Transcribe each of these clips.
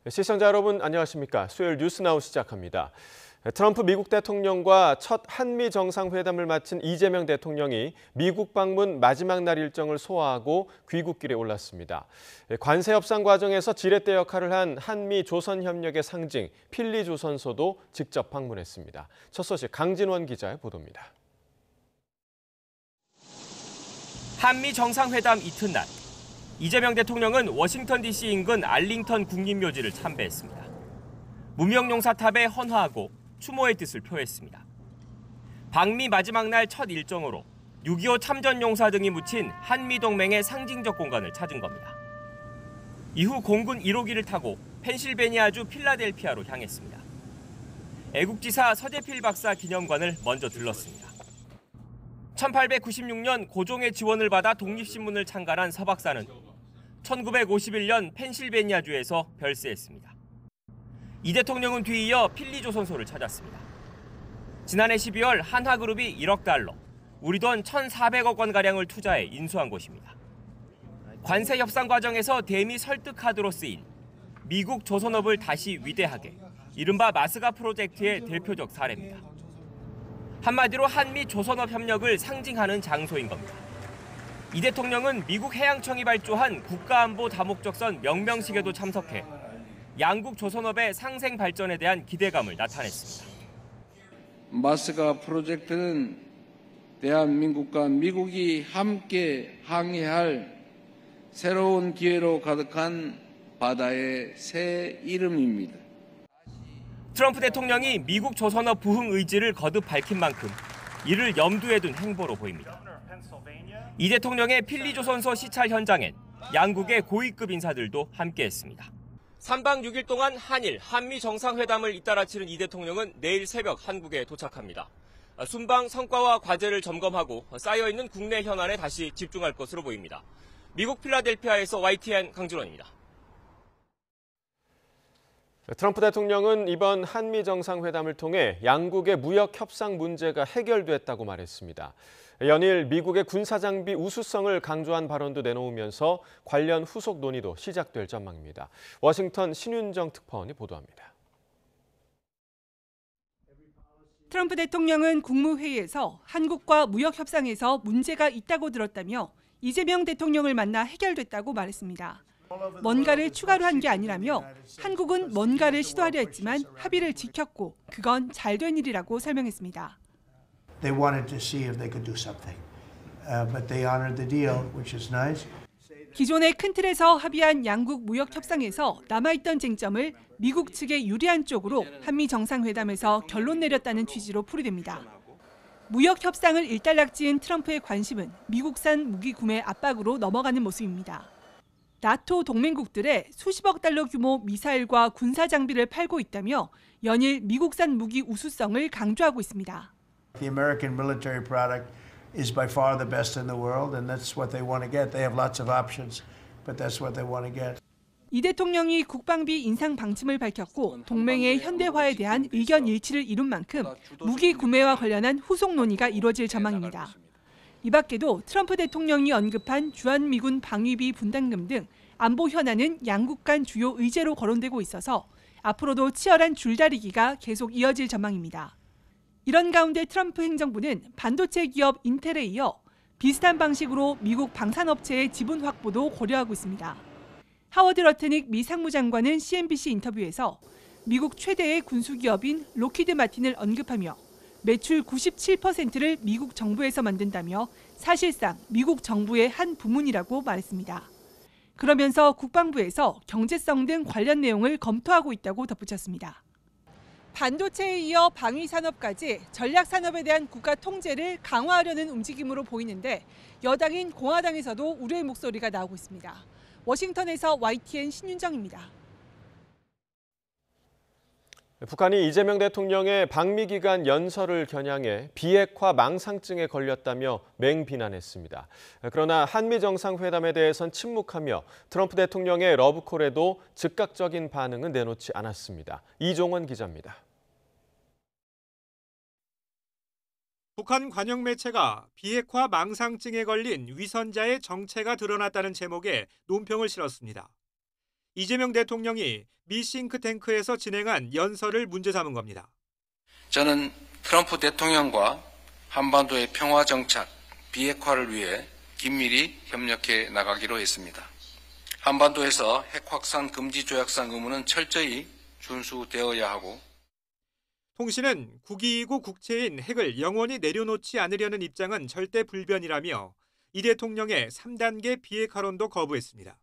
시청자 여러분 안녕하십니까? 수요일 뉴스나우 시작합니다. 트럼프 미국 대통령과 첫 한미 정상회담을 마친 이재명 대통령이 미국 방문 마지막 날 일정을 소화하고 귀국길에 올랐습니다. 관세 협상 과정에서 지렛대 역할을 한 한미 조선 협력의 상징 필리 조선소도 직접 방문했습니다. 첫 소식 강진원 기자의 보도입니다. 한미 정상회담 이튿날, 이재명 대통령은 워싱턴 DC 인근 알링턴 국립묘지를 참배했습니다. 무명용사탑에 헌화하고 추모의 뜻을 표했습니다. 방미 마지막 날 첫 일정으로 6.25 참전용사 등이 묻힌 한미동맹의 상징적 공간을 찾은 겁니다. 이후 공군 1호기를 타고 펜실베니아주 필라델피아로 향했습니다. 애국지사 서재필 박사 기념관을 먼저 들렀습니다. 1896년 고종의 지원을 받아 독립신문을 창간한 서 박사는 1951년 펜실베니아주에서 별세했습니다. 이 대통령은 뒤이어 필리 조선소를 찾았습니다. 지난해 12월 한화그룹이 1억 달러, 우리 돈 1,400억 원가량을 투자해 인수한 곳입니다. 관세 협상 과정에서 대미 설득 카드로 쓰인 미국 조선업을 다시 위대하게, 이른바 마스가 프로젝트의 대표적 사례입니다. 한마디로 한미 조선업 협력을 상징하는 장소인 겁니다. 이 대통령은 미국 해양청이 발주한 국가안보 다목적선 명명식에도 참석해 양국 조선업의 상생 발전에 대한 기대감을 나타냈습니다. 마스가 프로젝트는 대한민국과 미국이 함께 항해할 새로운 기회로 가득한 바다의 새 이름입니다. 트럼프 대통령이 미국 조선업 부흥 의지를 거듭 밝힌 만큼 이를 염두에 둔 행보로 보입니다. 이 대통령의 필리 조선소 시찰 현장엔 양국의 고위급 인사들도 함께했습니다. 3박 6일 동안 한일, 한미 정상회담을 잇따라 치른 이 대통령은 내일 새벽 한국에 도착합니다. 순방 성과와 과제를 점검하고 쌓여있는 국내 현안에 다시 집중할 것으로 보입니다. 미국 필라델피아에서 YTN 강준원입니다. 트럼프 대통령은 이번 한미 정상회담을 통해 양국의 무역 협상 문제가 해결됐다고 말했습니다. 연일 미국의 군사장비 우수성을 강조한 발언도 내놓으면서 관련 후속 논의도 시작될 전망입니다. 워싱턴 신윤정 특파원이 보도합니다. 트럼프 대통령은 국무회의에서 한국과 무역 협상에서 문제가 있다고 들었다며 이재명 대통령을 만나 해결됐다고 말했습니다. 뭔가를 추가로 한 게 아니라며 한국은 뭔가를 시도하려 했지만 합의를 지켰고 그건 잘된 일이라고 설명했습니다. They wanted to see if they could do something, but they honored the deal, which is nice. 기존의 큰 틀에서 합의한 양국 무역 협상에서 남아있던 쟁점을 미국 측에 유리한 쪽으로 한미 정상회담에서 결론 내렸다는 취지로 풀이됩니다. 무역 협상을 일단락지은 트럼프의 관심은 미국산 무기 구매 압박으로 넘어가는 모습입니다. 나토 동맹국들에 수십억 달러 규모 미사일과 군사 장비를 팔고 있다며 연일 미국산 무기 우수성을 강조하고 있습니다. The American military product is by far the best in the world, and that's what they want to get. They have lots of options, but that's what they want to get. 이 대통령이 국방비 인상 방침을 밝혔고 동맹의 현대화에 대한 의견 일치를 이룬 만큼 무기 구매와 관련한 후속 논의가 이루어질 전망입니다. 이 밖에도 트럼프 대통령이 언급한 주한미군 방위비 분담금 등 안보 현안은 양국 간 주요 의제로 거론되고 있어서 앞으로도 치열한 줄다리기가 계속 이어질 전망입니다. 이런 가운데 트럼프 행정부는 반도체 기업 인텔에 이어 비슷한 방식으로 미국 방산업체의 지분 확보도 고려하고 있습니다. 하워드 러트닉 미 상무장관은 CNBC 인터뷰에서 미국 최대의 군수기업인 로키드 마틴을 언급하며 매출 97%를 미국 정부에서 만든다며 사실상 미국 정부의 한 부문이라고 말했습니다. 그러면서 국방부에서 경제성 등 관련 내용을 검토하고 있다고 덧붙였습니다. 반도체에 이어 방위산업까지 전략산업에 대한 국가 통제를 강화하려는 움직임으로 보이는데 여당인 공화당에서도 우려의 목소리가 나오고 있습니다. 워싱턴에서 YTN 신윤정입니다. 북한이 이재명 대통령의 방미기간 연설을 겨냥해 비핵화 망상증에 걸렸다며 맹비난했습니다. 그러나 한미 정상회담에 대해선 침묵하며 트럼프 대통령의 러브콜에도 즉각적인 반응은 내놓지 않았습니다. 이종원 기자입니다. 북한 관영 매체가 비핵화 망상증에 걸린 위선자의 정체가 드러났다는 제목의 논평을 실었습니다. 이재명 대통령이 미 싱크탱크에서 진행한 연설을 문제 삼은 겁니다. 저는 트럼프 대통령과 한반도의 평화 정착, 비핵화를 위해 긴밀히 협력해 나가기로 했습니다. 한반도에서 핵 확산 금지 조약상 의무는 철저히 준수되어야 하고 통신은 국익이고 국채인 핵을 영원히 내려놓지 않으려는 입장은 절대 불변이라며 이 대통령의 3단계 비핵화론도 거부했습니다.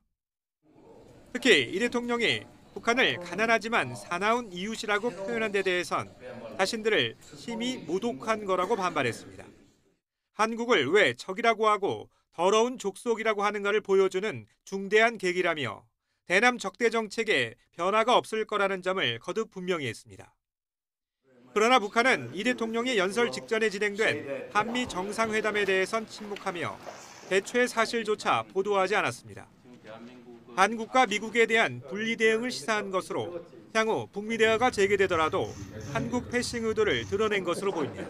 특히 이 대통령이 북한을 가난하지만 사나운 이웃이라고 표현한 데 대해선 자신들을 심히 모독한 거라고 반발했습니다. 한국을 왜 적이라고 하고 더러운 족속이라고 하는가를 보여주는 중대한 계기라며 대남 적대 정책에 변화가 없을 거라는 점을 거듭 분명히 했습니다. 그러나 북한은 이 대통령의 연설 직전에 진행된 한미 정상회담에 대해선 침묵하며 대처의 사실조차 보도하지 않았습니다. 한국과 미국에 대한 분리 대응을 시사한 것으로 향후 북미 대화가 재개되더라도 한국 패싱 의도를 드러낸 것으로 보입니다.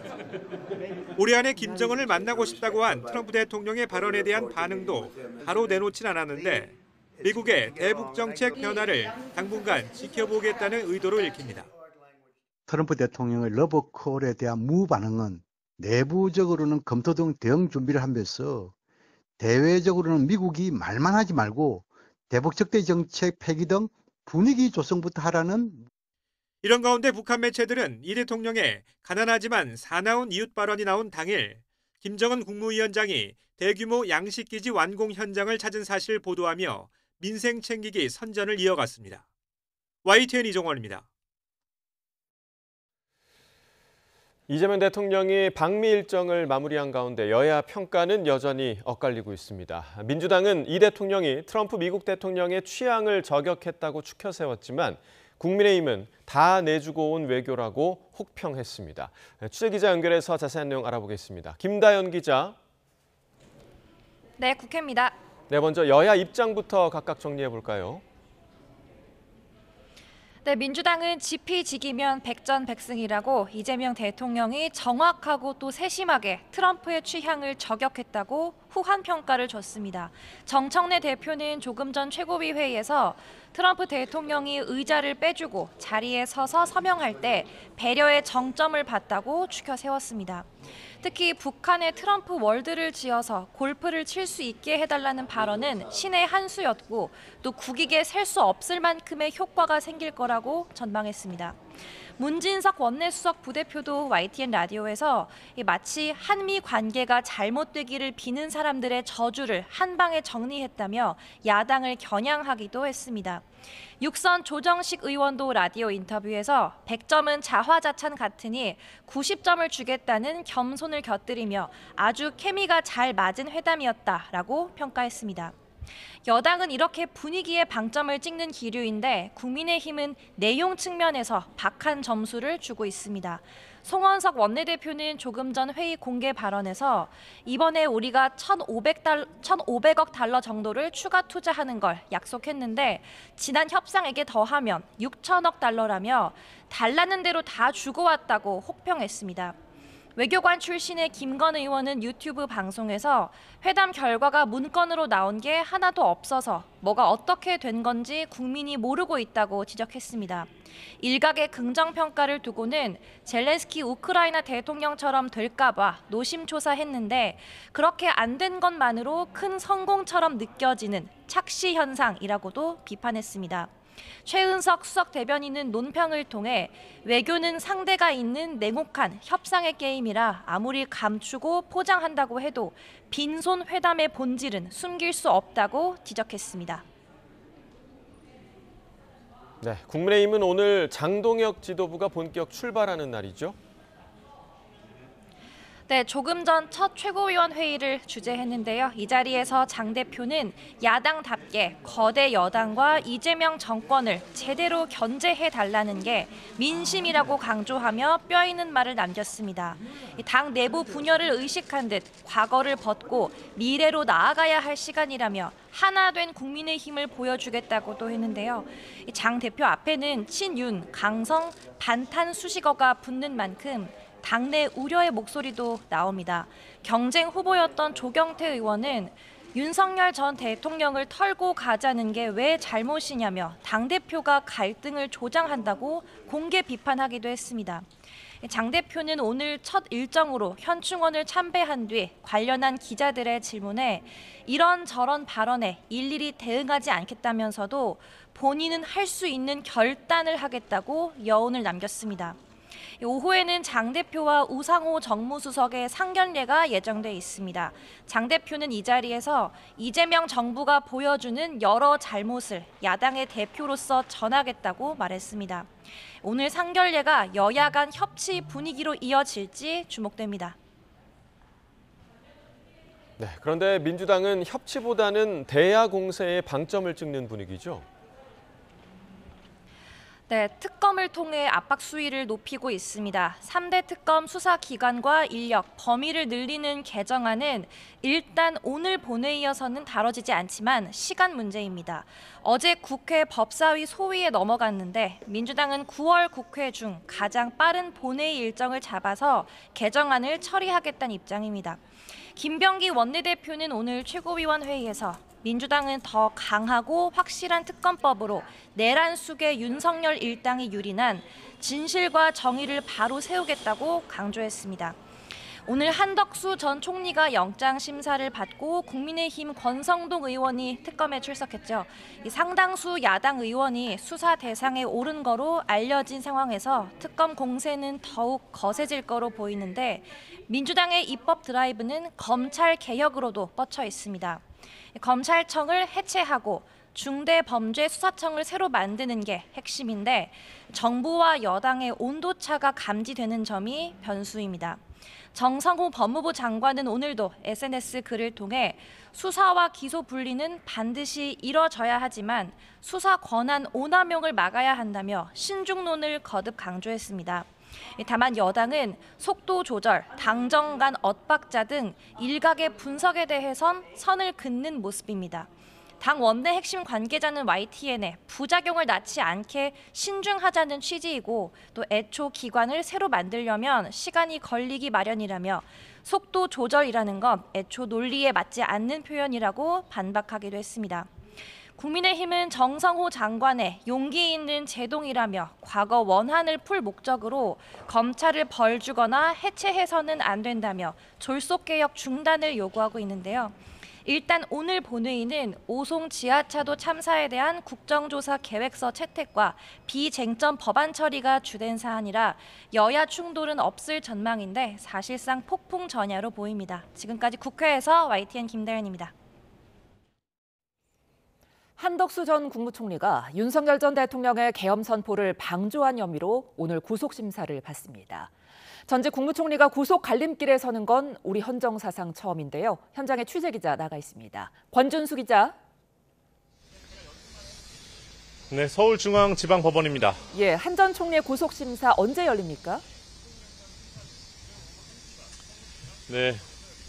올해 안에 김정은을 만나고 싶다고 한 트럼프 대통령의 발언에 대한 반응도 바로 내놓진 않았는데 미국의 대북 정책 변화를 당분간 지켜보겠다는 의도로 읽힙니다. 트럼프 대통령의 러브콜에 대한 무반응은 내부적으로는 검토 등 대응 준비를 하면서 대외적으로는 미국이 말만 하지 말고 대북 적대 정책 폐기 등 분위기 조성부터 하라는. 이런 가운데 북한 매체들은 이 대통령의 가난하지만 사나운 이웃 발언이 나온 당일 김정은 국무위원장이 대규모 양식기지 완공 현장을 찾은 사실을 보도하며 민생 챙기기 선전을 이어갔습니다. YTN 이종원입니다. 이재명 대통령이 방미 일정을 마무리한 가운데 여야 평가는 여전히 엇갈리고 있습니다. 민주당은 이 대통령이 트럼프 미국 대통령의 취향을 저격했다고 추켜 세웠지만 국민의힘은 다 내주고 온 외교라고 혹평했습니다. 취재기자 연결해서 자세한 내용 알아보겠습니다. 김다연 기자. 네, 국회입니다. 네, 먼저 여야 입장부터 각각 정리해 볼까요? 네, 민주당은 지피지기면 백전백승이라고 이재명 대통령이 정확하고 또 세심하게 트럼프의 취향을 저격했다고 후한 평가를 줬습니다. 정청래 대표는 조금 전 최고위 회의에서 트럼프 대통령이 의자를 빼주고 자리에 서서 서명할 때 배려의 정점을 봤다고 추켜 세웠습니다. 특히 북한의 트럼프 월드를 지어서 골프를 칠 수 있게 해달라는 발언은 신의 한 수였고 또 국익에 셀 수 없을 만큼의 효과가 생길 거라고 전망했습니다. 문진석 원내수석 부대표도 YTN 라디오에서 마치 한미 관계가 잘못되기를 비는 사람들의 저주를 한 방에 정리했다며 야당을 겨냥하기도 했습니다. 육선 조정식 의원도 라디오 인터뷰에서 100점은 자화자찬 같으니 90점을 주겠다는 겸손을 곁들이며 아주 케미가 잘 맞은 회담이었다라고 평가했습니다. 여당은 이렇게 분위기에 방점을 찍는 기류인데 국민의힘은 내용 측면에서 박한 점수를 주고 있습니다. 송원석 원내대표는 조금 전 회의 공개 발언에서 이번에 우리가 1,500억 달러 정도를 추가 투자하는 걸 약속했는데 지난 협상액에 더하면 6천억 달러라며 달라는 대로 다 주고 왔다고 혹평했습니다. 외교관 출신의 김건 의원은 유튜브 방송에서 회담 결과가 문건으로 나온 게 하나도 없어서 뭐가 어떻게 된 건지 국민이 모르고 있다고 지적했습니다. 일각의 긍정평가를 두고는 젤렌스키 우크라이나 대통령처럼 될까 봐 노심초사했는데 그렇게 안 된 것만으로 큰 성공처럼 느껴지는 착시 현상이라고도 비판했습니다. 최은석 수석 대변인은 논평을 통해 외교는 상대가 있는 냉혹한 협상의 게임이라 아무리 감추고 포장한다고 해도 빈손 회담의 본질은 숨길 수 없다고 지적했습니다. 네, 국민의힘은 오늘 장동혁 지도부가 본격 출발하는 날이죠. 네, 조금 전 첫 최고위원 회의를 주재했는데요. 이 자리에서 장 대표는 야당답게 거대 여당과 이재명 정권을 제대로 견제해달라는 게 민심이라고 강조하며 뼈 있는 말을 남겼습니다. 당 내부 분열을 의식한 듯 과거를 벗고 미래로 나아가야 할 시간이라며 하나 된 국민의힘을 보여주겠다고도 했는데요. 장 대표 앞에는 친윤, 강성, 반탄 수식어가 붙는 만큼 당내 우려의 목소리도 나옵니다. 경쟁 후보였던 조경태 의원은 윤석열 전 대통령을 털고 가자는 게 왜 잘못이냐며 당대표가 갈등을 조장한다고 공개 비판하기도 했습니다. 장 대표는 오늘 첫 일정으로 현충원을 참배한 뒤 관련한 기자들의 질문에 이런저런 발언에 일일이 대응하지 않겠다면서도 본인은 할 수 있는 결단을 하겠다고 여운을 남겼습니다. 오후에는 장 대표와 우상호 정무수석의 상견례가 예정돼 있습니다. 장 대표는 이 자리에서 이재명 정부가 보여주는 여러 잘못을 야당의 대표로서 전하겠다고 말했습니다. 오늘 상견례가 여야 간 협치 분위기로 이어질지 주목됩니다. 네, 그런데 민주당은 협치보다는 대야 공세에 방점을 찍는 분위기죠. 네, 특검을 통해 압박 수위를 높이고 있습니다. 3대 특검 수사기관과 인력, 범위를 늘리는 개정안은 일단 오늘 본회의여서는 다뤄지지 않지만 시간 문제입니다. 어제 국회 법사위 소위에 넘어갔는데 민주당은 9월 국회 중 가장 빠른 본회의 일정을 잡아서 개정안을 처리하겠다는 입장입니다. 김병기 원내대표는 오늘 최고위원 회의에서 민주당은 더 강하고 확실한 특검법으로 내란 속의 윤석열 일당이 유린한 진실과 정의를 바로 세우겠다고 강조했습니다. 오늘 한덕수 전 총리가 영장 심사를 받고 국민의힘 권성동 의원이 특검에 출석했죠. 상당수 야당 의원이 수사 대상에 오른 거로 알려진 상황에서 특검 공세는 더욱 거세질 거로 보이는데 민주당의 입법 드라이브는 검찰 개혁으로도 뻗쳐 있습니다. 검찰청을 해체하고 중대범죄수사청을 새로 만드는 게 핵심인데 정부와 여당의 온도차가 감지되는 점이 변수입니다. 정성호 법무부 장관은 오늘도 SNS 글을 통해 수사와 기소 분리는 반드시 이뤄져야 하지만 수사 권한 오남용을 막아야 한다며 신중론을 거듭 강조했습니다. 다만 여당은 속도 조절, 당정 간 엇박자 등 일각의 분석에 대해선 선을 긋는 모습입니다. 당 원내 핵심 관계자는 YTN에 부작용을 낳지 않게 신중하자는 취지이고 또 애초 기관을 새로 만들려면 시간이 걸리기 마련이라며 속도 조절이라는 건 애초 논리에 맞지 않는 표현이라고 반박하기도 했습니다. 국민의힘은 정성호 장관의 용기 있는 제동이라며 과거 원한을 풀 목적으로 검찰을 벌 주거나 해체해서는 안 된다며 졸속개혁 중단을 요구하고 있는데요. 일단 오늘 본회의는 오송 지하차도 참사에 대한 국정조사 계획서 채택과 비쟁점 법안 처리가 주된 사안이라 여야 충돌은 없을 전망인데 사실상 폭풍 전야로 보입니다. 지금까지 국회에서 YTN 김다현입니다. 한덕수 전 국무총리가 윤석열 전 대통령의 계엄 선포를 방조한 혐의로 오늘 구속심사를 받습니다. 전직 국무총리가 구속 갈림길에 서는 건 우리 헌정사상 처음인데요. 현장에 취재기자 나가 있습니다. 권준수 기자. 네, 서울중앙지방법원입니다. 예, 한 전 총리의 구속심사 언제 열립니까? 네,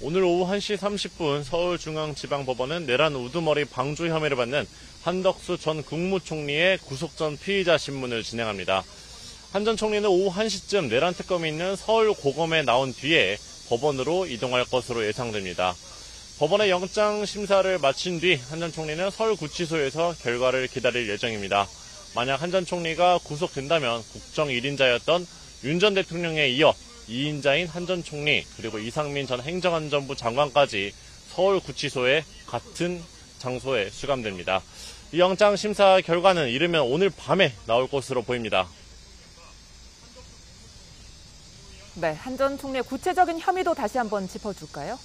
오늘 오후 1시 30분 서울중앙지방법원은 내란 우두머리 방조 혐의를 받는 한덕수 전 국무총리의 구속 전 피의자 심문을 진행합니다. 한 전 총리는 오후 1시쯤 내란 특검이 있는 서울 고검에 나온 뒤에 법원으로 이동할 것으로 예상됩니다. 법원의 영장 심사를 마친 뒤 한 전 총리는 서울구치소에서 결과를 기다릴 예정입니다. 만약 한 전 총리가 구속된다면 국정 1인자였던 윤 전 대통령에 이어 2인자인 한 전 총리 그리고 이상민 전 행정안전부 장관까지 서울구치소의 같은 장소에 수감됩니다. 이 영장 심사 결과는 이르면 오늘 밤에 나올 것으로 보입니다. 네, 한 전 총리의 구체적인 혐의도 다시 한번 짚어줄까요?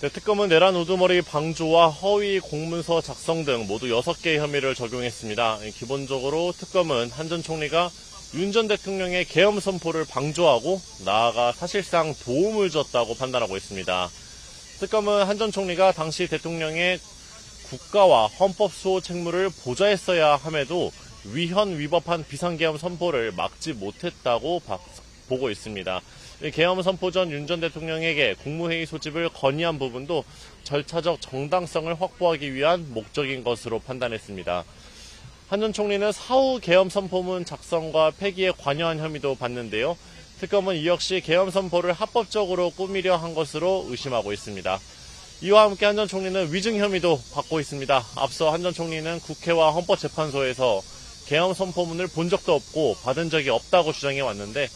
네, 특검은 내란 우두머리 방조와 허위 공문서 작성 등 모두 6개의 혐의를 적용했습니다. 기본적으로 특검은 한 전 총리가 윤 전 대통령의 계엄 선포를 방조하고 나아가 사실상 도움을 줬다고 판단하고 있습니다. 특검은 한 전 총리가 당시 대통령의 국가와 헌법 수호 책무를 보좌했어야 함에도 위헌 위법한 비상계엄 선포를 막지 못했다고 보고 있습니다. 계엄 선포 전 윤 전 대통령에게 국무회의 소집을 건의한 부분도 절차적 정당성을 확보하기 위한 목적인 것으로 판단했습니다. 한 전 총리는 사후 계엄 선포문 작성과 폐기에 관여한 혐의도 받는데요. 특검은 이 역시 계엄 선포를 합법적으로 꾸미려 한 것으로 의심하고 있습니다. 이와 함께 한 전 총리는 위증 혐의도 받고 있습니다. 앞서 한 전 총리는 국회와 헌법재판소에서 계엄 선포문을 본 적도 없고 받은 적이 없다고 주장해 왔는데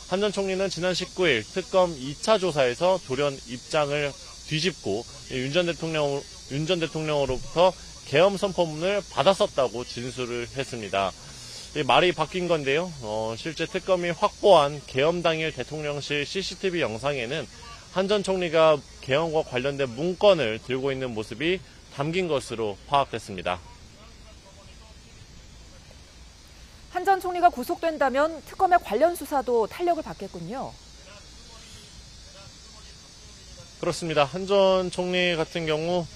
한 전 총리는 지난 19일 특검 2차 조사에서 돌연 입장을 뒤집고 윤 전 대통령으로부터 계엄 선포문을 받았었다고 진술을 했습니다. 말이 바뀐 건데요. 실제 특검이 확보한 계엄 당일 대통령실 CCTV 영상에는 한 전 총리가 계엄과 관련된 문건을 들고 있는 모습이 담긴 것으로 파악됐습니다. 한 전 총리가 구속된다면 특검의 관련 수사도 탄력을 받겠군요. 그렇습니다. 한 전 총리 같은 경우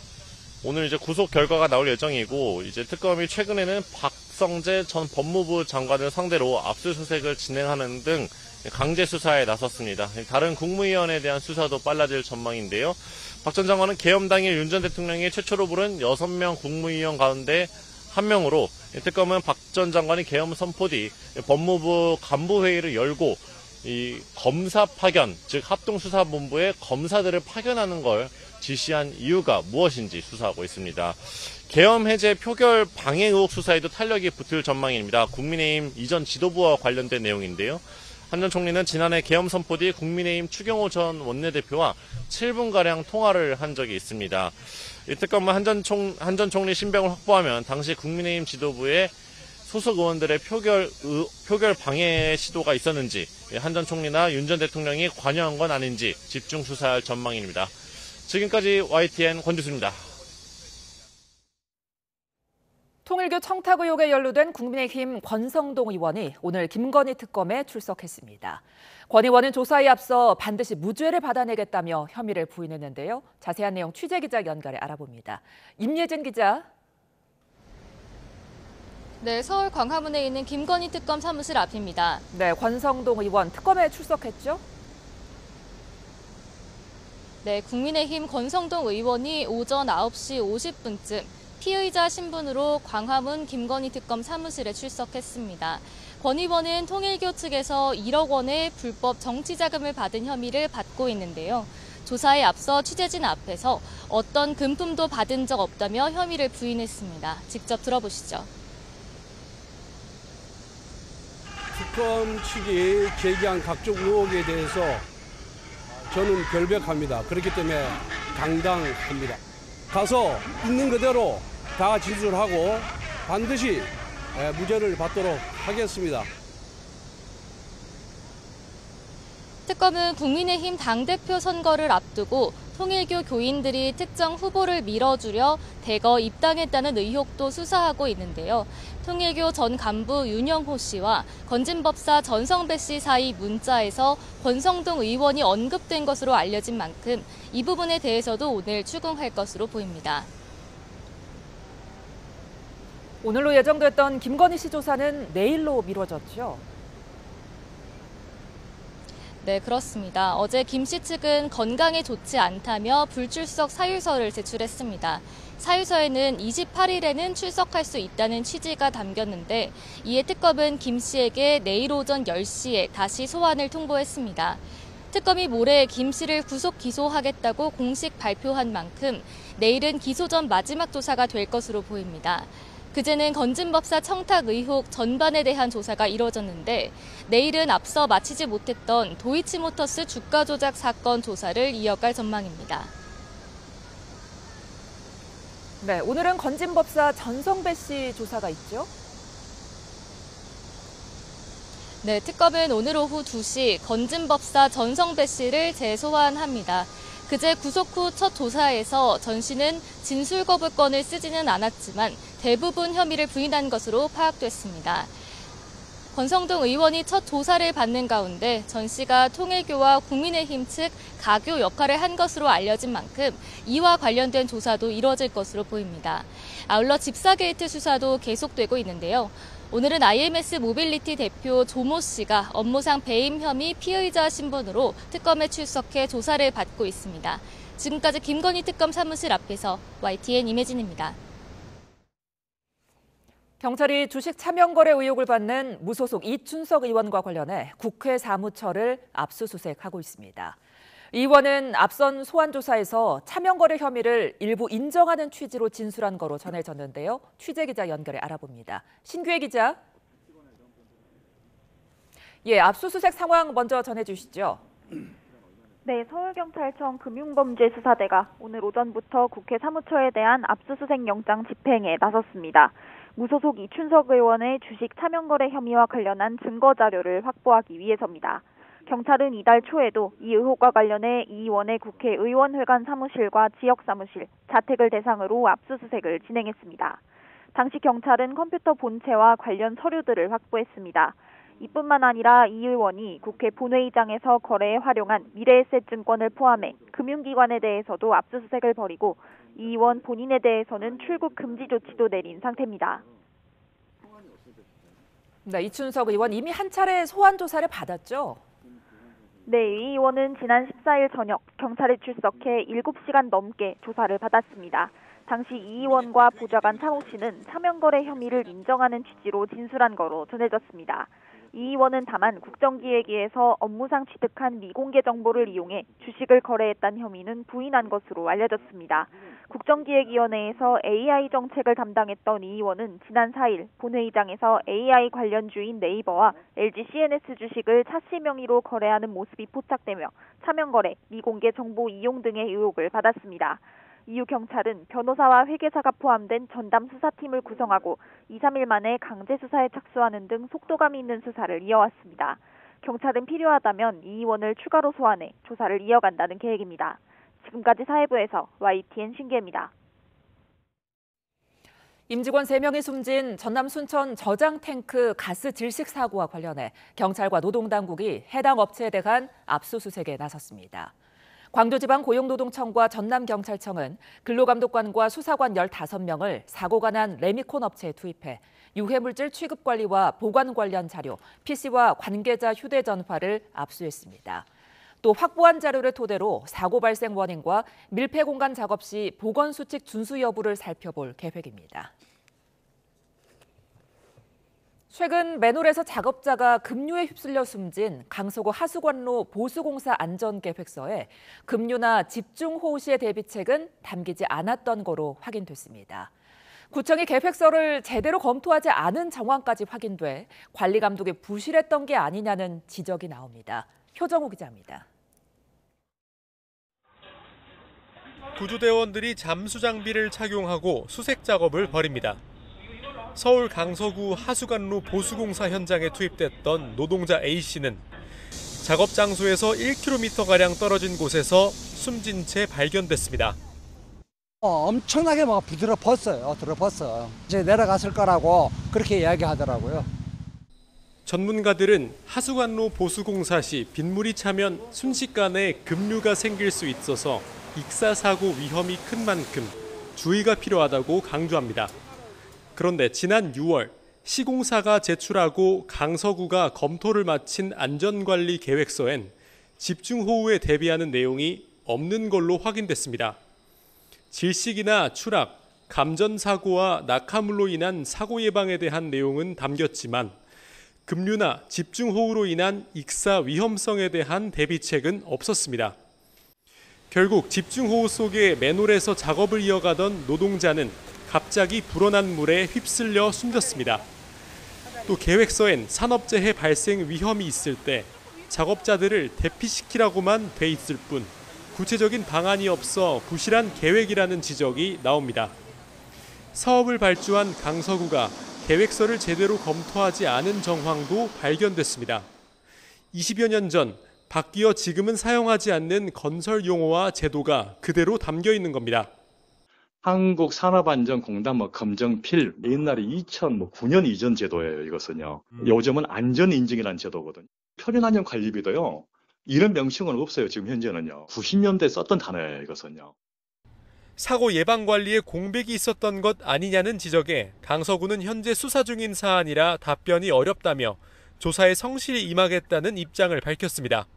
오늘 이제 구속 결과가 나올 예정이고 이제 특검이 최근에는 박성재 전 법무부 장관을 상대로 압수수색을 진행하는 등 강제 수사에 나섰습니다. 다른 국무위원에 대한 수사도 빨라질 전망인데요. 박 전 장관은 계엄 당일 윤 전 대통령이 최초로 부른 6명 국무위원 가운데 한 명으로 특검은 박 전 장관이 계엄 선포 뒤 법무부 간부회의를 열고 이 검사 파견, 즉 합동수사본부에 검사들을 파견하는 걸 지시한 이유가 무엇인지 수사하고 있습니다. 계엄 해제 표결 방해 의혹 수사에도 탄력이 붙을 전망입니다. 국민의힘 이전 지도부와 관련된 내용인데요. 한 전 총리는 지난해 계엄 선포 뒤 국민의힘 추경호 전 원내대표와 7분가량 통화를 한 적이 있습니다. 이 특검은 한 전 총리 신병을 확보하면 당시 국민의힘 지도부의 소속 의원들의 표결 방해 시도가 있었는지, 한 전 총리나 윤 전 대통령이 관여한 건 아닌지 집중 수사할 전망입니다. 지금까지 YTN 권주수입니다. 통일교 청탁 의혹에 연루된 국민의힘 권성동 의원이 오늘 김건희 특검에 출석했습니다. 권 의원은 조사에 앞서 반드시 무죄를 받아내겠다며 혐의를 부인했는데요. 자세한 내용 취재기자 연결해 알아봅니다. 임예진 기자. 네, 서울 광화문에 있는 김건희 특검 사무실 앞입니다. 네, 권성동 의원 특검에 출석했죠? 네, 국민의힘 권성동 의원이 오전 9시 50분쯤 피의자 신분으로 광화문 김건희 특검 사무실에 출석했습니다. 권 의원은 통일교 측에서 1억 원의 불법 정치자금을 받은 혐의를 받고 있는데요. 조사에 앞서 취재진 앞에서 어떤 금품도 받은 적 없다며 혐의를 부인했습니다. 직접 들어보시죠. 특검 측이 제기한 각종 의혹에 대해서 저는 결백합니다. 그렇기 때문에 당당합니다. 가서 있는 그대로 다 진술하고 반드시 무죄를 받도록 하겠습니다. 특검은 국민의힘 당대표 선거를 앞두고 통일교 교인들이 특정 후보를 밀어주려 대거 입당했다는 의혹도 수사하고 있는데요. 통일교 전 간부 윤영호 씨와 건진법사 전성배 씨 사이 문자에서 권성동 의원이 언급된 것으로 알려진 만큼 이 부분에 대해서도 오늘 추궁할 것으로 보입니다. 오늘로 예정됐던 김건희 씨 조사는 내일로 미뤄졌죠? 네, 그렇습니다. 어제 김 씨 측은 건강에 좋지 않다며 불출석 사유서를 제출했습니다. 사유서에는 28일에는 출석할 수 있다는 취지가 담겼는데 이에 특검은 김 씨에게 내일 오전 10시에 다시 소환을 통보했습니다. 특검이 모레 김 씨를 구속 기소하겠다고 공식 발표한 만큼 내일은 기소 전 마지막 조사가 될 것으로 보입니다. 그제는 건진법사 청탁 의혹 전반에 대한 조사가 이뤄졌는데 내일은 앞서 마치지 못했던 도이치모터스 주가 조작 사건 조사를 이어갈 전망입니다. 네, 오늘은 건진법사 전성배 씨 조사가 있죠? 네, 특검은 오늘 오후 2시 건진법사 전성배 씨를 재소환합니다. 그제 구속 후 첫 조사에서 전 씨는 진술 거부권을 쓰지는 않았지만 대부분 혐의를 부인한 것으로 파악됐습니다. 권성동 의원이 첫 조사를 받는 가운데 전 씨가 통일교와 국민의힘 측 가교 역할을 한 것으로 알려진 만큼 이와 관련된 조사도 이뤄질 것으로 보입니다. 아울러 집사 게이트 수사도 계속되고 있는데요. 오늘은 IMS 모빌리티 대표 조모 씨가 업무상 배임 혐의 피의자 신분으로 특검에 출석해 조사를 받고 있습니다. 지금까지 김건희 특검 사무실 앞에서 YTN 임혜진입니다. 경찰이 주식 차명거래 의혹을 받는 무소속 이춘석 의원과 관련해 국회 사무처를 압수수색하고 있습니다. 이 의원은 앞선 소환 조사에서 차명거래 혐의를 일부 인정하는 취지로 진술한 거로 전해졌는데요. 취재 기자 연결해 알아봅니다. 신규혜 기자. 압수수색 상황 먼저 전해주시죠. 네, 서울경찰청 금융범죄수사대가 오늘 오전부터 국회 사무처에 대한 압수수색 영장 집행에 나섰습니다. 무소속 이춘석 의원의 주식 차명거래 혐의와 관련한 증거자료를 확보하기 위해서입니다. 경찰은 이달 초에도 이 의혹과 관련해 이 의원의 국회의원회관 사무실과 지역사무실, 자택을 대상으로 압수수색을 진행했습니다. 당시 경찰은 컴퓨터 본체와 관련 서류들을 확보했습니다. 이뿐만 아니라 이 의원이 국회 본회의장에서 거래에 활용한 미래에셋증권을 포함해 금융기관에 대해서도 압수수색을 벌이고 이 의원 본인에 대해서는 출국 금지 조치도 내린 상태입니다. 네, 이춘석 의원 이미 한 차례 소환 조사를 받았죠? 네, 이 의원은 지난 14일 저녁 경찰에 출석해 7시간 넘게 조사를 받았습니다. 당시 이 의원과 보좌관 차모 씨는 차명거래 혐의를 인정하는 취지로 진술한 거로 전해졌습니다. 이 의원은 다만 국정기획위에서 업무상 취득한 미공개 정보를 이용해 주식을 거래했다는 혐의는 부인한 것으로 알려졌습니다. 국정기획위원회에서 AI 정책을 담당했던 이 의원은 지난 4일 본회의장에서 AI 관련주인 네이버와 LG CNS 주식을 차씨 명의로 거래하는 모습이 포착되며 차명거래, 미공개 정보 이용 등의 의혹을 받았습니다. 이후 경찰은 변호사와 회계사가 포함된 전담 수사팀을 구성하고 2, 3일 만에 강제 수사에 착수하는 등 속도감 있는 수사를 이어왔습니다. 경찰은 필요하다면 이 의원을 추가로 소환해 조사를 이어간다는 계획입니다. 지금까지 사회부에서 YTN 신기혜입니다. 임직원 3명이 숨진 전남 순천 저장탱크 가스 질식 사고와 관련해 경찰과 노동당국이 해당 업체에 대한 압수수색에 나섰습니다. 광주지방고용노동청과 전남경찰청은 근로감독관과 수사관 15명을 사고가 난 레미콘 업체에 투입해 유해물질 취급 관리와 보관 관련 자료, PC와 관계자 휴대전화를 압수했습니다. 또 확보한 자료를 토대로 사고 발생 원인과 밀폐 공간 작업 시 보건수칙 준수 여부를 살펴볼 계획입니다. 최근 맨홀에서 작업자가 급류에 휩쓸려 숨진 강서구 하수관로 보수공사 안전계획서에 급류나 집중호우 시의 대비책은 담기지 않았던 거로 확인됐습니다. 구청이 계획서를 제대로 검토하지 않은 정황까지 확인돼 관리 감독이 부실했던 게 아니냐는 지적이 나옵니다. 효정우 기자입니다. 구조대원들이 잠수 장비를 착용하고 수색 작업을 벌입니다. 서울 강서구 하수관로 보수공사 현장에 투입됐던 노동자 A씨는 작업 장소에서 1km가량 떨어진 곳에서 숨진 채 발견됐습니다. 엄청나게 부드럽었어요. 이제 내려갔을 거라고 그렇게 이야기하더라고요. 전문가들은 하수관로 보수공사 시 빗물이 차면 순식간에 급류가 생길 수 있어서 익사사고 위험이 큰 만큼 주의가 필요하다고 강조합니다. 그런데 지난 6월 시공사가 제출하고 강서구가 검토를 마친 안전관리 계획서엔 집중호우에 대비하는 내용이 없는 걸로 확인됐습니다. 질식이나 추락, 감전사고와 낙하물로 인한 사고 예방에 대한 내용은 담겼지만 급류나 집중호우로 인한 익사 위험성에 대한 대비책은 없었습니다. 결국 집중호우 속에 맨홀에서 작업을 이어가던 노동자는 갑자기 불어난 물에 휩쓸려 숨졌습니다. 또 계획서엔 산업재해 발생 위험이 있을 때 작업자들을 대피시키라고만 돼 있을 뿐 구체적인 방안이 없어 부실한 계획이라는 지적이 나옵니다. 사업을 발주한 강서구가 계획서를 제대로 검토하지 않은 정황도 발견됐습니다. 20여 년 전 바뀌어 지금은 사용하지 않는 건설 용어와 제도가 그대로 담겨 있는 겁니다. 한국산업안전공단 검정필 옛날에 2009년 이전 제도예요. 이것은요. 요즘은 안전인증이라는 제도거든요. 표면안전관리비도요. 이런 명칭은 없어요. 지금 현재는요. 90년대 썼던 단어예요. 이것은요. 사고 예방 관리에 공백이 있었던 것 아니냐는 지적에 강서구는 현재 수사 중인 사안이라 답변이 어렵다며 조사에 성실히 임하겠다는 입장을 밝혔습니다.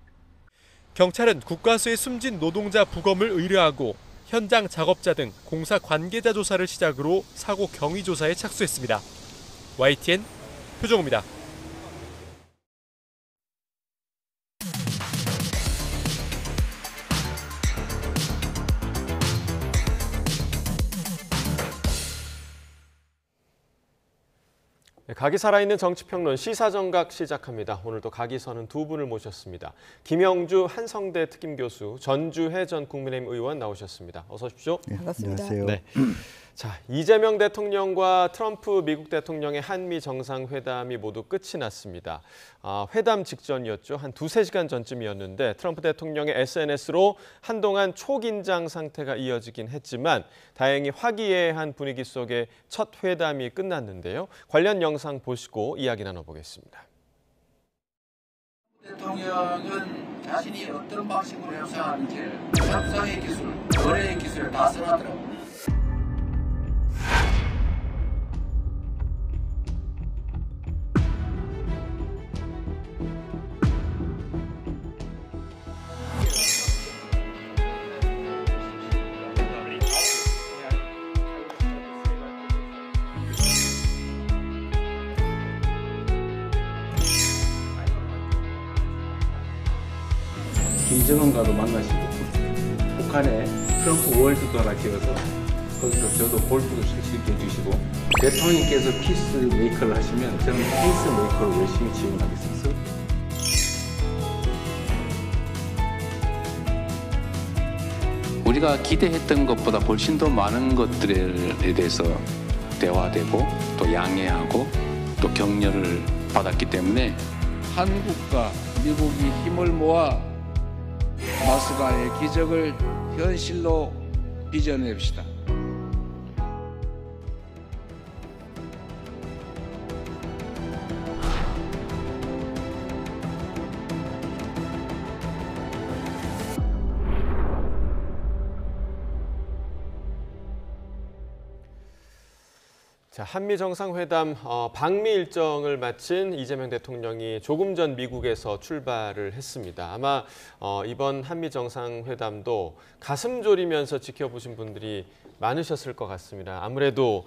경찰은 국과수에 숨진 노동자 부검을 의뢰하고 현장 작업자 등 공사 관계자 조사를 시작으로 사고 경위 조사에 착수했습니다. YTN 표정우입니다. 각이 살아있는 정치평론 시사정각 시작합니다. 오늘도 각이 서는 두 분을 모셨습니다. 김영주 한성대 특임교수, 전주혜 전 국민의힘 의원 나오셨습니다. 어서 오십시오. 네, 반갑습니다. 안녕하세요. 네. 자, 이재명 대통령과 트럼프 미국 대통령의 한미 정상회담이 모두 끝이 났습니다. 회담 직전이었죠. 한 2-3시간 전쯤이었는데 트럼프 대통령의 SNS로 한동안 초긴장 상태가 이어지긴 했지만 다행히 화기애애한 분위기 속에 첫 회담이 끝났는데요. 관련 영상 보시고 이야기 나눠보겠습니다. 대통령은 자신이 어떤 방식으로 협상하는지 협상의 기술, 거래의 기술을 다 써놨더라고요. 김정은과도 만나시고 북한에 트럼프 월드도 하나 지어서 거기서 저도 골프도 칠 수 있게 해주시고 대통령께서 피스 메이커를 하시면 저는 피스 메이커로 열심히 지원하겠습니다. 우리가 기대했던 것보다 훨씬 더 많은 것들에 대해서 대화되고 또 양해하고 또 격려를 받았기 때문에 한국과 미국이 힘을 모아 마스가의 기적을 현실로 빚어냅시다. 자, 한미 정상회담 방미 일정을 마친 이재명 대통령이 조금 전 미국에서 출발을 했습니다. 아마 이번 한미 정상회담도 가슴 졸이면서 지켜보신 분들이 많으셨을 것 같습니다. 아무래도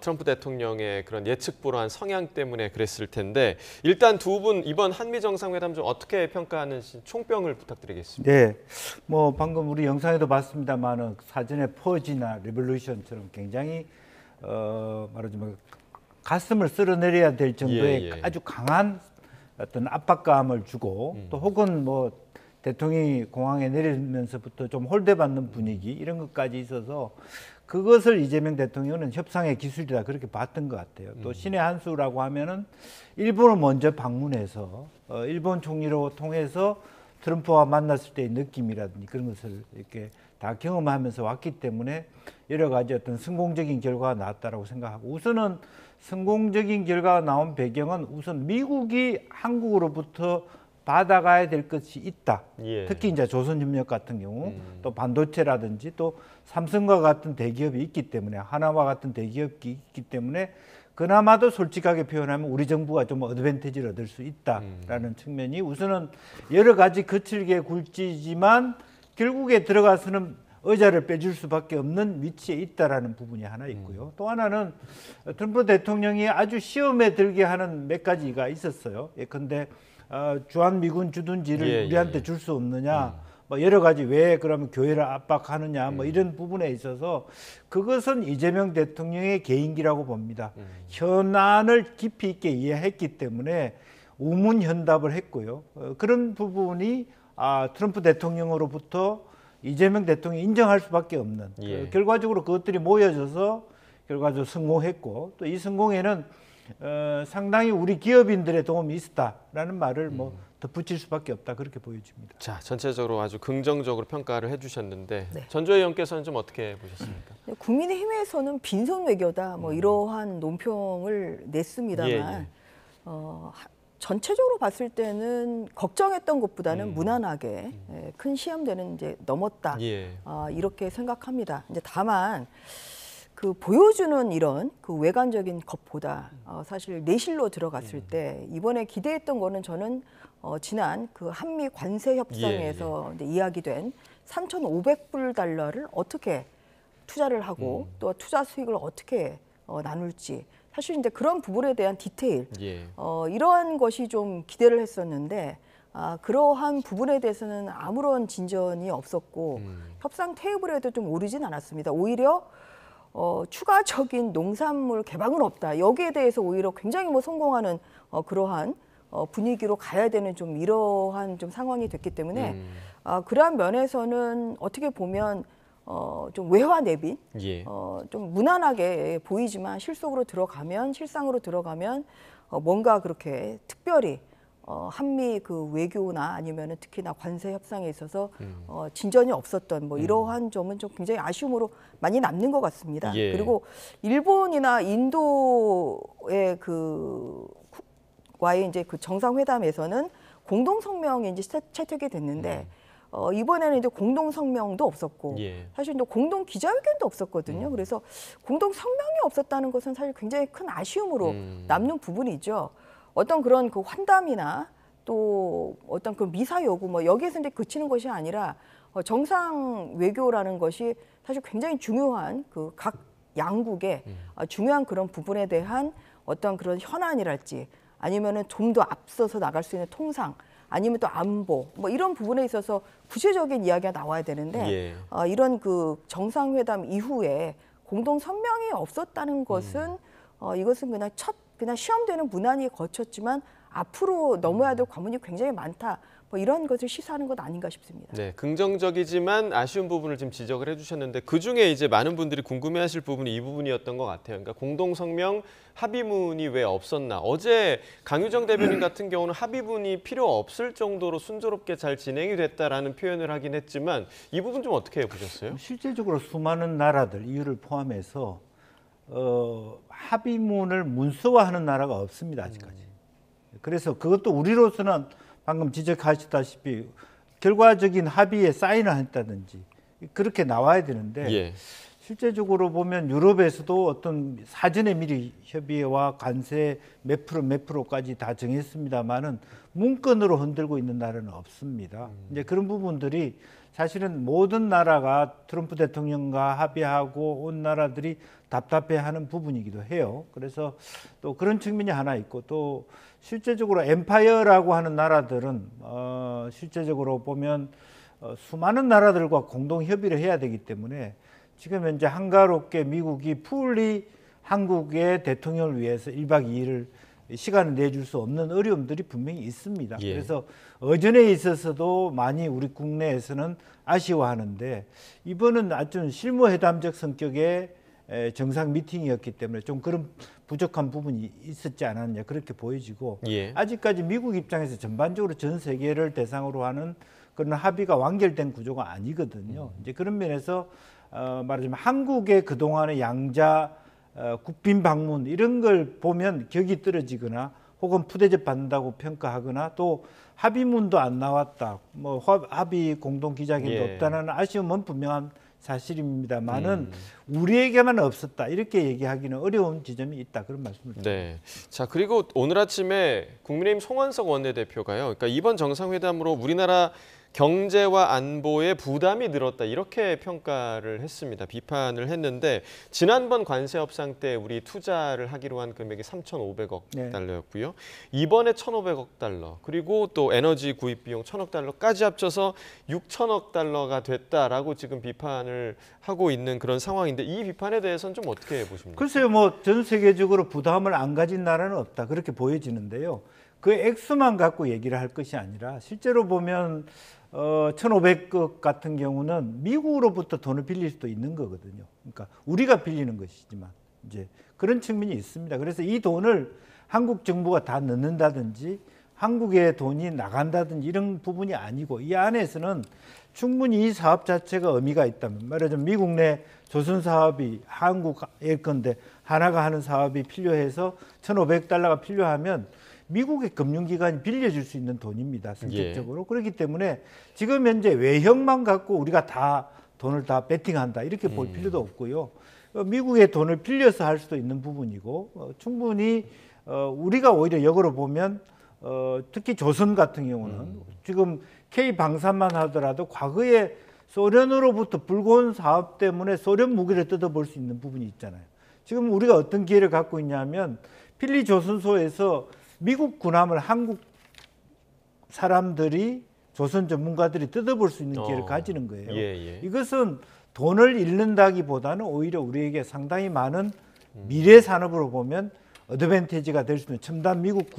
트럼프 대통령의 그런 예측 불허한 성향 때문에 그랬을 텐데 일단 두 분 이번 한미 정상회담 좀 어떻게 평가하는지 총평을 부탁드리겠습니다. 네, 뭐 방금 우리 영상에도 봤습니다만은 사전에 퍼지나 리볼루션처럼 굉장히 말하자면 가슴을 쓸어내려야 될 정도의 아주 강한 어떤 압박감을 주고 또 혹은 뭐 대통령이 공항에 내리면서부터 좀 홀대받는 분위기 이런 것까지 있어서 그것을 이재명 대통령은 협상의 기술이다 그렇게 봤던 것 같아요. 또 신의 한 수라고 하면은 일본을 먼저 방문해서 일본 총리로 통해서 트럼프와 만났을 때의 느낌이라든지 그런 것을 이렇게 다 경험하면서 왔기 때문에 여러 가지 어떤 성공적인 결과가 나왔다라고 생각하고 우선은 성공적인 결과가 나온 배경은 우선 미국이 한국으로부터 받아가야 될 것이 있다. 특히 이제 조선협력 같은 경우 또 반도체라든지 또 삼성과 같은 대기업이 있기 때문에 하나와 같은 대기업이 있기 때문에 그나마도 솔직하게 표현하면 우리 정부가 좀 어드밴티지를 얻을 수 있다라는 측면이 우선은 여러 가지 거칠게 굴지지만 결국에 들어가서는 의자를 빼줄 수밖에 없는 위치에 있다라는 부분이 하나 있고요. 또 하나는 트럼프 대통령이 아주 시험에 들게 하는 몇 가지가 있었어요. 예컨대 주한미군 주둔지를 우리한테 줄 수 없느냐, 뭐 여러 가지 왜 그러면 교회를 압박하느냐, 뭐 이런 부분에 있어서 그것은 이재명 대통령의 개인기라고 봅니다. 현안을 깊이 있게 이해했기 때문에 우문현답을 했고요. 그런 부분이 트럼프 대통령으로부터 이재명 대통령이 인정할 수밖에 없는 결과적으로 그것들이 모여져서 결과적으로 성공했고 또 이 성공에는 상당히 우리 기업인들의 도움이 있었다라는 말을 뭐 덧붙일 수밖에 없다 그렇게 보여집니다. 자, 전체적으로 아주 긍정적으로 평가를 해주셨는데 전주혜 의원께서는 좀 어떻게 보셨습니까? 국민의힘에서는 빈손 외교다 뭐 이러한 논평을 냈습니다만 전체적으로 봤을 때는 걱정했던 것보다는 무난하게 큰 시험대는 이제 넘었다 이렇게 생각합니다. 이제 다만 그 보여주는 이런 그 외관적인 것보다 사실 내실로 들어갔을 때 이번에 기대했던 거는 저는 지난 그 한미 관세 협상에서 이제 이야기된 3,500불 달러를 어떻게 투자를 하고 또 투자 수익을 어떻게 나눌지 사실 이제 그런 부분에 대한 디테일, 예. 이러한 것이 좀 기대를 했었는데 그러한 부분에 대해서는 아무런 진전이 없었고 협상 테이블에도 좀 오르진 않았습니다. 오히려 추가적인 농산물 개방은 없다. 여기에 대해서 오히려 굉장히 뭐 성공하는 그러한 분위기로 가야 되는 좀 이러한 좀 상황이 됐기 때문에 그러한 면에서는 어떻게 보면 좀 외화 내빈, 예. 좀 무난하게 보이지만 실상으로 들어가면 뭔가 그렇게 특별히 한미 그 외교나 아니면은 특히나 관세 협상에 있어서 진전이 없었던 뭐 이러한 점은 좀 굉장히 아쉬움으로 많이 남는 것 같습니다. 예. 그리고 일본이나 인도의 와의 이제 그 정상회담에서는 공동 성명이 이제 채택이 됐는데 이번에는 이제 공동 성명도 없었고 예. 사실 이제 공동 기자회견도 없었거든요. 그래서 공동 성명이 없었다는 것은 사실 굉장히 큰 아쉬움으로 남는 부분이죠. 어떤 그런 그 환담이나 또 어떤 그 미사 요구 뭐 여기에서 이제 그치는 것이 아니라 정상 외교라는 것이 사실 굉장히 중요한 그 각 양국의 중요한 그런 부분에 대한 어떤 그런 현안이랄지 아니면은 좀 더 앞서서 나갈 수 있는 통상 아니면 또 안보 뭐 이런 부분에 있어서 구체적인 이야기가 나와야 되는데 예. 이런 그 정상회담 이후에 공동 성명이 없었다는 것은 이것은 그냥 시험되는 무난히 거쳤지만 앞으로 넘어야 될 관문이 굉장히 많다. 뭐 이런 것을 시사하는 것 아닌가 싶습니다. 네, 긍정적이지만 아쉬운 부분을 좀 지적을 해주셨는데 그중에 이제 많은 분들이 궁금해하실 부분이 이 부분이었던 것 같아요. 그러니까 공동성명 합의문이 왜 없었나. 어제 강유정 대변인 같은 경우는 합의문이 필요 없을 정도로 순조롭게 잘 진행이 됐다라는 표현을 하긴 했지만 이 부분 좀 어떻게 보셨어요? 실질적으로 수많은 나라들, EU를 포함해서 합의문을 문서화하는 나라가 없습니다, 아직까지. 그래서 그것도 우리로서는 방금 지적하셨다시피 결과적인 합의에 사인을 했다든지 그렇게 나와야 되는데 예. 실제적으로 보면 유럽에서도 어떤 사전에 미리 협의와 관세 몇 프로까지 다 정했습니다만은 문건으로 흔들고 있는 나라는 없습니다. 이제 그런 부분들이 사실은 모든 나라가 트럼프 대통령과 합의하고 온 나라들이 답답해하는 부분이기도 해요. 그래서 또 그런 측면이 하나 있고 또 실제적으로 엠파이어라고 하는 나라들은 실제적으로 보면 수많은 나라들과 공동 협의를 해야 되기 때문에 지금 현재 한가롭게 미국이 풀리 한국의 대통령을 위해서 1박 2일을 시간을 내줄 수 없는 어려움들이 분명히 있습니다. 예. 그래서 어전에 있어서도 많이 우리 국내에서는 아쉬워하는데 이번은 아주 실무회담적 성격의 정상 미팅이었기 때문에 좀 그런 부족한 부분이 있었지 않았냐 그렇게 보여지고 예. 아직까지 미국 입장에서 전반적으로 전 세계를 대상으로 하는 그런 합의가 완결된 구조가 아니거든요. 이제 그런 면에서 말하자면 한국의 그동안의 양자 국빈 방문 이런 걸 보면 격이 떨어지거나 혹은 푸대접 받는다고 평가하거나 또 합의문도 안 나왔다. 뭐 합의 공동 기자회견도 예. 없다는 아쉬움은 분명한 사실입니다만은 우리에게만 없었다 이렇게 얘기하기는 어려운 지점이 있다 그런 말씀을 드립니다. 네. 자 그리고 오늘 아침에 국민의힘 송원석 원내대표가요. 그러니까 이번 정상회담으로 우리나라 경제와 안보에 부담이 늘었다 이렇게 평가를 했습니다. 비판을 했는데 지난번 관세 협상 때 우리 투자를 하기로 한 금액이 3,500억 네. 달러였고요. 이번에 1,500억 달러 그리고 또 에너지 구입 비용 1,000억 달러까지 합쳐서 6,000억 달러가 됐다라고 지금 비판을 하고 있는 그런 상황인데 이 비판에 대해서는 좀 어떻게 보십니까? 글쎄요. 뭐 전 세계적으로 부담을 안 가진 나라는 없다 그렇게 보여지는데요. 그 액수만 갖고 얘기를 할 것이 아니라 실제로 보면 1,500억 같은 경우는 미국으로부터 돈을 빌릴 수도 있는 거거든요. 그러니까 우리가 빌리는 것이지만 이제 그런 측면이 있습니다. 그래서 이 돈을 한국 정부가 다 넣는다든지 한국의 돈이 나간다든지 이런 부분이 아니고 이 안에서는 충분히 이 사업 자체가 의미가 있다면 말하자면 미국 내 조선 사업이 한국 예컨대 하나가 하는 사업이 필요해서 1,500달러가 필요하면 미국의 금융기관이 빌려줄 수 있는 돈입니다. 선택적으로. 예. 그렇기 때문에 지금 현재 외형만 갖고 우리가 다 돈을 다 베팅한다 이렇게 볼 필요도 없고요. 미국의 돈을 빌려서 할 수도 있는 부분이고 충분히 우리가 오히려 역으로 보면 특히 조선 같은 경우는 지금 K방산만 하더라도 과거에 소련으로부터 불고 온 사업 때문에 소련 무기를 뜯어볼 수 있는 부분이 있잖아요. 지금 우리가 어떤 기회를 갖고 있냐면 필리 조선소에서 미국 군함을 한국 사람들이 조선 전문가들이 뜯어볼 수 있는 기회를 가지는 거예요. 이것은 돈을 잃는다기보다는 오히려 우리에게 상당히 많은 미래 산업으로 보면 어드밴티지가 될 수 있는 첨단 미국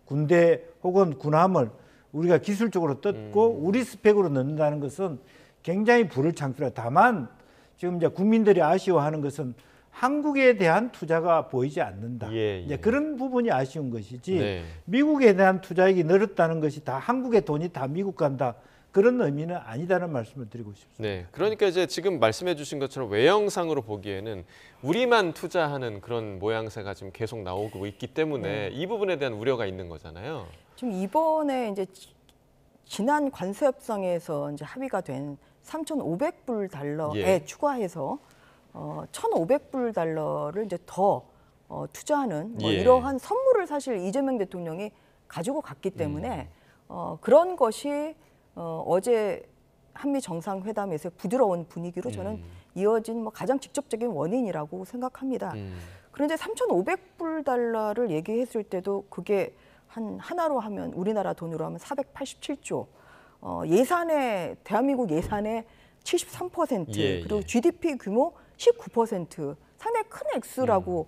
군대 혹은 군함을 우리가 기술적으로 뜯고 우리 스펙으로 넣는다는 것은 굉장히 부를 창출해요. 다만 지금 이제 국민들이 아쉬워하는 것은 한국에 대한 투자가 보이지 않는다. 이제 그런 부분이 아쉬운 것이지 미국에 대한 투자액이 늘었다는 것이 다 한국의 돈이 다 미국 간다. 그런 의미는 아니다는 말씀을 드리고 싶습니다. 네, 그러니까 이제 지금 말씀해 주신 것처럼 외형상으로 보기에는 우리만 투자하는 그런 모양새가 지금 계속 나오고 있기 때문에 이 부분에 대한 우려가 있는 거잖아요. 지금 이번에 이제 지난 관세 협상에서 이제 합의가 된 3,500불 달러에 추가해서 1,500불 달러를 이제 더 투자하는 뭐 이러한 선물을 사실 이재명 대통령이 가지고 갔기 때문에 그런 것이 어제 한미 정상회담에서 부드러운 분위기로 저는 이어진 뭐 가장 직접적인 원인이라고 생각합니다. 그런데 3,500불 달러를 얘기했을 때도 그게 하나로 하면 우리나라 돈으로 하면 487조. 예산의 대한민국 예산의 73% 그리고 GDP 규모 19% 상당히 큰 액수라고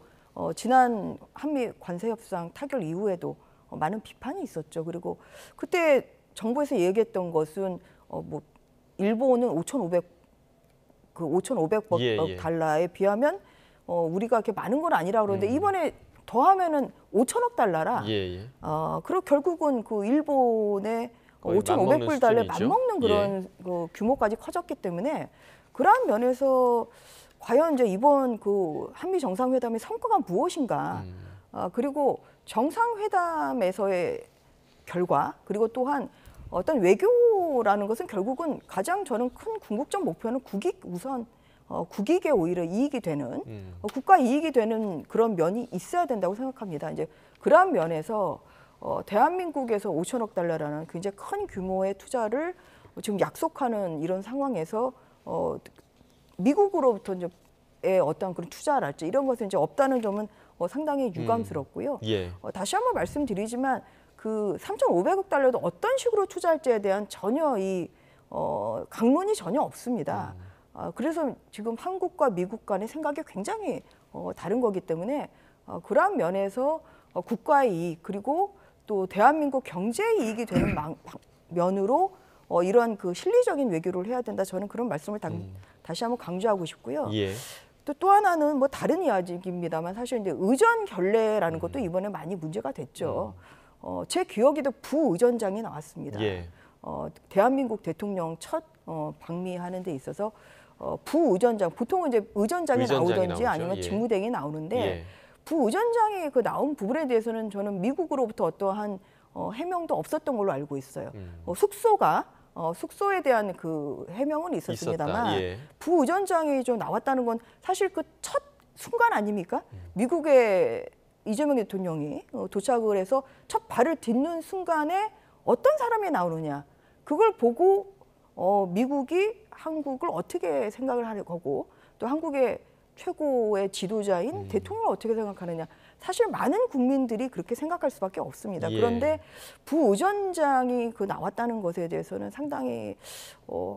지난 한미 관세 협상 타결 이후에도 많은 비판이 있었죠. 그리고 그때 정부에서 얘기했던 것은 뭐 일본은 5,500억 달러에 비하면 우리가 그렇게 많은 건 아니라 그러는데 이번에 더하면은 5천억 달러라. 그리고 결국은 그 일본의 5,500불 달러에 맞먹는 그런 그 규모까지 커졌기 때문에 그러한 면에서 과연 이제 이번 그 한미 정상회담의 성과가 무엇인가? 그리고 정상회담에서의 결과 그리고 또한 어떤 외교라는 것은 결국은 가장 저는 큰 궁극적 목표는 국익 우선 국익에 오히려 이익이 되는 국가 이익이 되는 그런 면이 있어야 된다고 생각합니다. 이제 그러한 면에서 대한민국에서 5천억 달러라는 굉장히 큰 규모의 투자를 지금 약속하는 이런 상황에서 미국으로부터 이제 어떤 그런 투자랄지 이런 것은 이제 없다는 점은 상당히 유감스럽고요. 다시 한번 말씀드리지만 그 3,500억 달러도 어떤 식으로 투자할지에 대한 전혀 강론이 전혀 없습니다. 그래서 지금 한국과 미국 간의 생각이 굉장히 다른 거기 때문에 그러한 면에서 국가의 이익 그리고 또 대한민국 경제의 이익이 되는 면으로 이러한 그 실리적인 외교를 해야 된다. 저는 그런 말씀을 다시 한번 강조하고 싶고요. 또 하나는 뭐 다른 이야기입니다만 사실 이제 의전 결례라는 것도 이번에 많이 문제가 됐죠. 제 기억에도 부의전장이 나왔습니다. 대한민국 대통령 첫 방미하는 데 있어서 부의전장, 보통은 이제 의전장이 나오든지 나오죠. 아니면 직무대행이 나오는데 부의전장이 그 나온 부분에 대해서는 저는 미국으로부터 어떠한 해명도 없었던 걸로 알고 있어요. 숙소에 대한 그 해명은 있었습니다만 부의전장이 좀 나왔다는 건 사실 그 첫 순간 아닙니까? 미국의 이재명 대통령이 도착을 해서 첫 발을 딛는 순간에 어떤 사람이 나오느냐 그걸 보고 미국이 한국을 어떻게 생각을 하는 거고 또 한국의 최고의 지도자인 대통령을 어떻게 생각하느냐 사실 많은 국민들이 그렇게 생각할 수밖에 없습니다. 그런데 부의전장이 그 나왔다는 것에 대해서는 상당히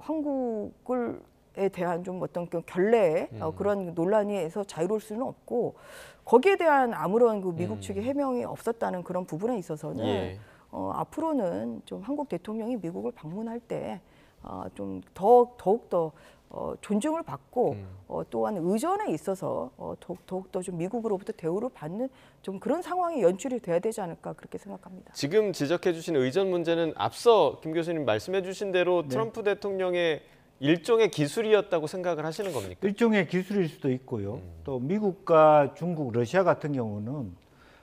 한국에 대한 좀 어떤 결례 그런 논란에서 자유로울 수는 없고 거기에 대한 아무런 그 미국 측의 해명이 없었다는 그런 부분에 있어서는 앞으로는 좀 한국 대통령이 미국을 방문할 때 좀 더욱더 존중을 받고 또한 의전에 있어서 더욱더 좀 미국으로부터 대우를 받는 좀 그런 상황이 연출이 돼야 되지 않을까 그렇게 생각합니다. 지금 지적해 주신 의전 문제는 앞서 김 교수님 말씀해 주신 대로 트럼프 대통령의 일종의 기술이었다고 생각을 하시는 겁니까? 일종의 기술일 수도 있고요. 또 미국과 중국, 러시아 같은 경우는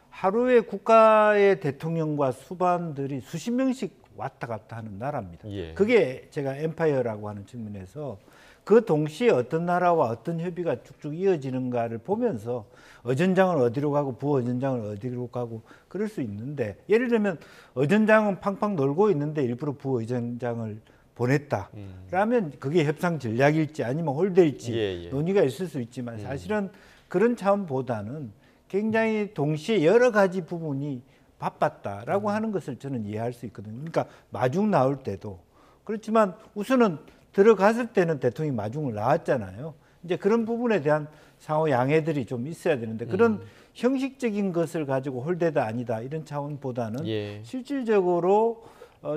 하루에 국가의 대통령과 수반들이 수십 명씩 왔다 갔다 하는 나라입니다. 그게 제가 엠파이어라고 하는 측면에서 그 동시에 어떤 나라와 어떤 협의가 쭉쭉 이어지는가를 보면서 의전장은 어디로 가고 부의전장은 어디로 가고 그럴 수 있는데 예를 들면 의전장은 팡팡 놀고 있는데 일부러 부의전장을 보냈다. 라면 그게 협상 전략일지 아니면 홀대일지 논의가 있을 수 있지만 사실은 그런 차원보다는 굉장히 동시에 여러 가지 부분이 바빴다라고 하는 것을 저는 이해할 수 있거든요. 그러니까 마중 나올 때도 그렇지만 우선은 들어갔을 때는 대통령이 마중을 나왔잖아요. 이제 그런 부분에 대한 상호 양해들이 좀 있어야 되는데 그런 형식적인 것을 가지고 홀대다 아니다 이런 차원보다는 실질적으로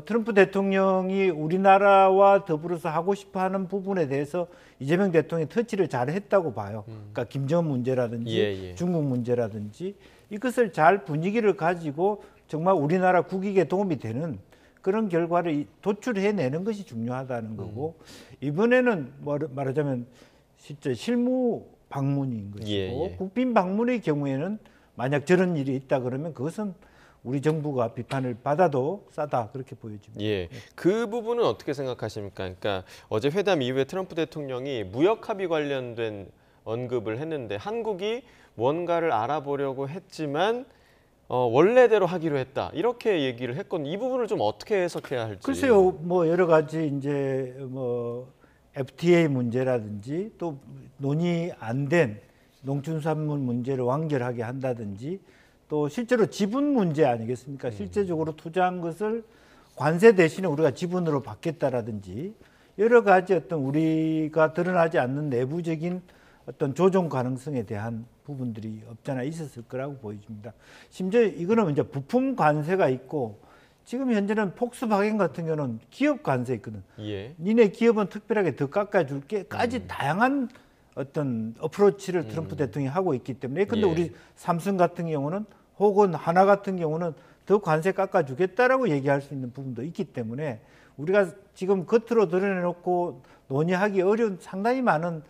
트럼프 대통령이 우리나라와 더불어서 하고 싶어하는 부분에 대해서 이재명 대통령이 터치를 잘 했다고 봐요. 그러니까 김정은 문제라든지 중국 문제라든지 이것을 잘 분위기를 가지고 정말 우리나라 국익에 도움이 되는 그런 결과를 도출해내는 것이 중요하다는 거고 이번에는 말하자면 실제 실무 방문인 것이고 국빈 방문의 경우에는 만약 저런 일이 있다 그러면 그것은 우리 정부가 비판을 받아도 싸다 그렇게 보여집니다. 예, 그 부분은 어떻게 생각하십니까? 그러니까 어제 회담 이후에 트럼프 대통령이 무역 합의 관련된 언급을 했는데 한국이 뭔가를 알아보려고 했지만 원래대로 하기로 했다 이렇게 얘기를 했건 이 부분을 좀 어떻게 해석해야 할지. 글쎄요, 뭐 여러 가지 이제 뭐 FTA 문제라든지 또 논의 안 된 농축산물 문제를 완결하게 한다든지 또 실제로 지분 문제 아니겠습니까? 실제적으로 투자한 것을 관세 대신에 우리가 지분으로 받겠다라든지 여러 가지 어떤 우리가 드러나지 않는 내부적인 어떤 조정 가능성에 대한 부분들이 없잖아 있었을 거라고 보여집니다. 심지어 이거는 이제 부품 관세가 있고 지금 현재는 폭스바겐 같은 경우는 기업 관세 있거든. 니네 기업은 특별하게 더 깎아줄게까지 다양한 어떤 어프로치를 트럼프 대통령이 하고 있기 때문에 근데 우리 삼성 같은 경우는 혹은 하나 같은 경우는 더 관세 깎아주겠다라고 얘기할 수 있는 부분도 있기 때문에 우리가 지금 겉으로 드러내놓고 논의하기 어려운 상당히 많은